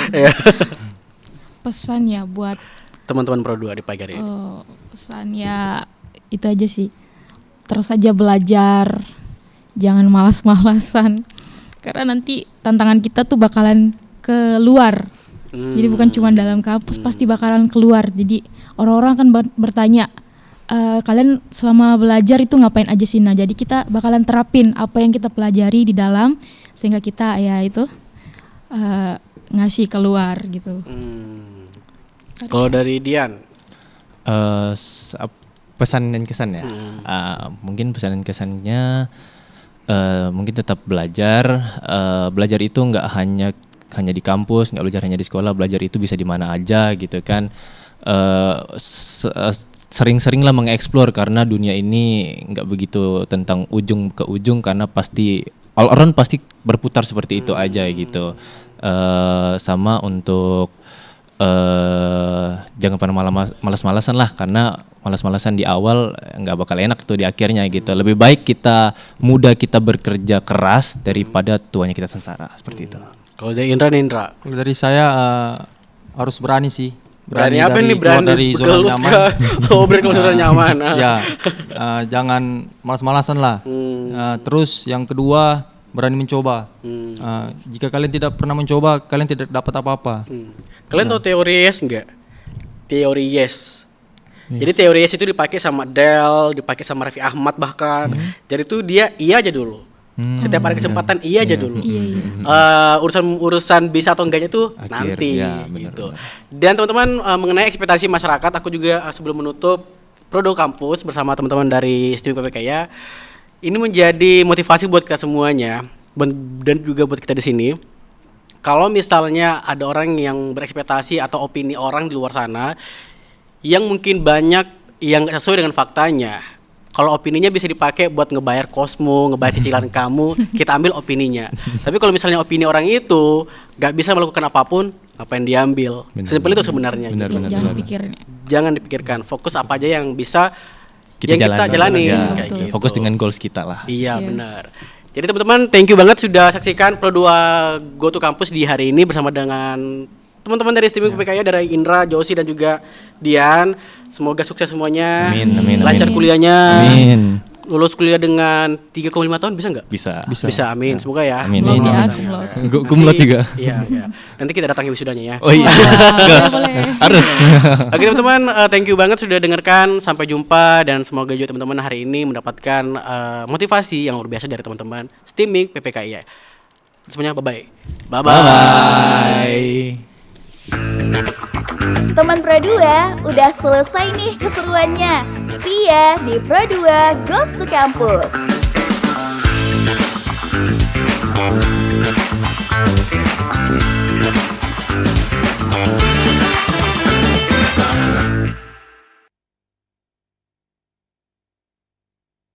Speaker 4: Pesan ya buat
Speaker 2: teman-teman Pro 2 di pagi hari ini.
Speaker 4: Pesan ya itu aja sih. Terus aja belajar, jangan malas-malasan. Karena nanti tantangan kita tuh bakalan keluar. Jadi bukan cuma dalam kampus, pasti bakalan keluar. Jadi orang-orang kan bertanya, kalian selama belajar itu ngapain aja sih. Nah jadi kita bakalan terapin apa yang kita pelajari di dalam sehingga kita ya itu ngasih keluar gitu.
Speaker 2: Kalau dari Dian,
Speaker 5: pesan dan kesan ya. Mungkin pesan dan kesannya mungkin tetap belajar. Belajar itu nggak hanya di kampus, nggak belajar hanya di sekolah. Belajar itu bisa di mana aja gitu kan. Sering-seringlah mengeksplor karena dunia ini nggak begitu tentang ujung ke ujung, karena pasti all around pasti berputar seperti itu aja gitu. Sama untuk jangan pernah malas-malasan lah, karena malas-malasan di awal nggak bakal enak tuh di akhirnya gitu. Lebih baik kita bekerja keras daripada tuanya kita sengsara seperti itu.
Speaker 2: Kalau dari Indra.
Speaker 3: Kalau dari saya harus berani sih.
Speaker 2: Berani apa nih? Berani
Speaker 3: dari zona nyaman.
Speaker 2: Keluar zona nyaman.
Speaker 3: Ya, jangan malas-malasan lah. Terus yang kedua, berani mencoba. Jika kalian tidak pernah mencoba, kalian tidak dapat apa-apa.
Speaker 2: Kalian tahu teori yes enggak? Teori yes. Jadi teori yes itu dipakai sama Del, dipakai sama Raffi Ahmad bahkan. Jadi tuh dia iya aja dulu. Setiap ada kesempatan iya aja dulu. Urusan bisa atau enggaknya tuh nanti gitu. Dan teman-teman, mengenai ekspektasi masyarakat, aku juga sebelum menutup Prodo Kampus bersama teman-teman dari STIMIK PPKIA ini menjadi motivasi buat kita semuanya dan juga buat kita di sini. Kalau misalnya ada orang yang berekspektasi atau opini orang di luar sana yang mungkin banyak yang sesuai dengan faktanya, kalau opininya bisa dipakai buat ngebayar kosmo, ngebayar cicilan kamu, kita ambil opininya. Tapi kalau misalnya opini orang itu gak bisa melakukan apapun, ngapain diambil? Sesimpel itu sebenarnya.
Speaker 4: Jangan dipikirin.
Speaker 2: Jangan dipikirkan. Fokus apa aja yang bisa kita jalani.
Speaker 5: Gitu. Fokus dengan goals kita lah.
Speaker 2: Iya. Benar. Jadi teman-teman, thank you banget sudah saksikan Pro 2 Go to Campus di hari ini bersama dengan teman-teman dari STIMIK PPKIA, dari Indra, Josie dan juga Dian. Semoga sukses semuanya.
Speaker 5: Amin.
Speaker 2: Lancar kuliahnya.
Speaker 5: Amin.
Speaker 2: Lulus kuliah dengan 3,5 tahun bisa nggak?
Speaker 5: Bisa.
Speaker 2: Amin. Semoga ya.
Speaker 5: Amin.
Speaker 2: Kumlot 3. Iya. Nanti kita datangi wisudanya ya.
Speaker 5: Oh iya. Harus.
Speaker 2: Oke teman-teman, thank you banget sudah dengarkan. Sampai jumpa dan semoga juga teman-teman hari ini mendapatkan motivasi yang luar biasa dari teman-teman STIMIK PPKIA. Semuanya bye-bye. Bye-bye.
Speaker 9: Teman Pro 2, udah selesai nih keseruannya. See ya di Pro 2 Goes to Campus.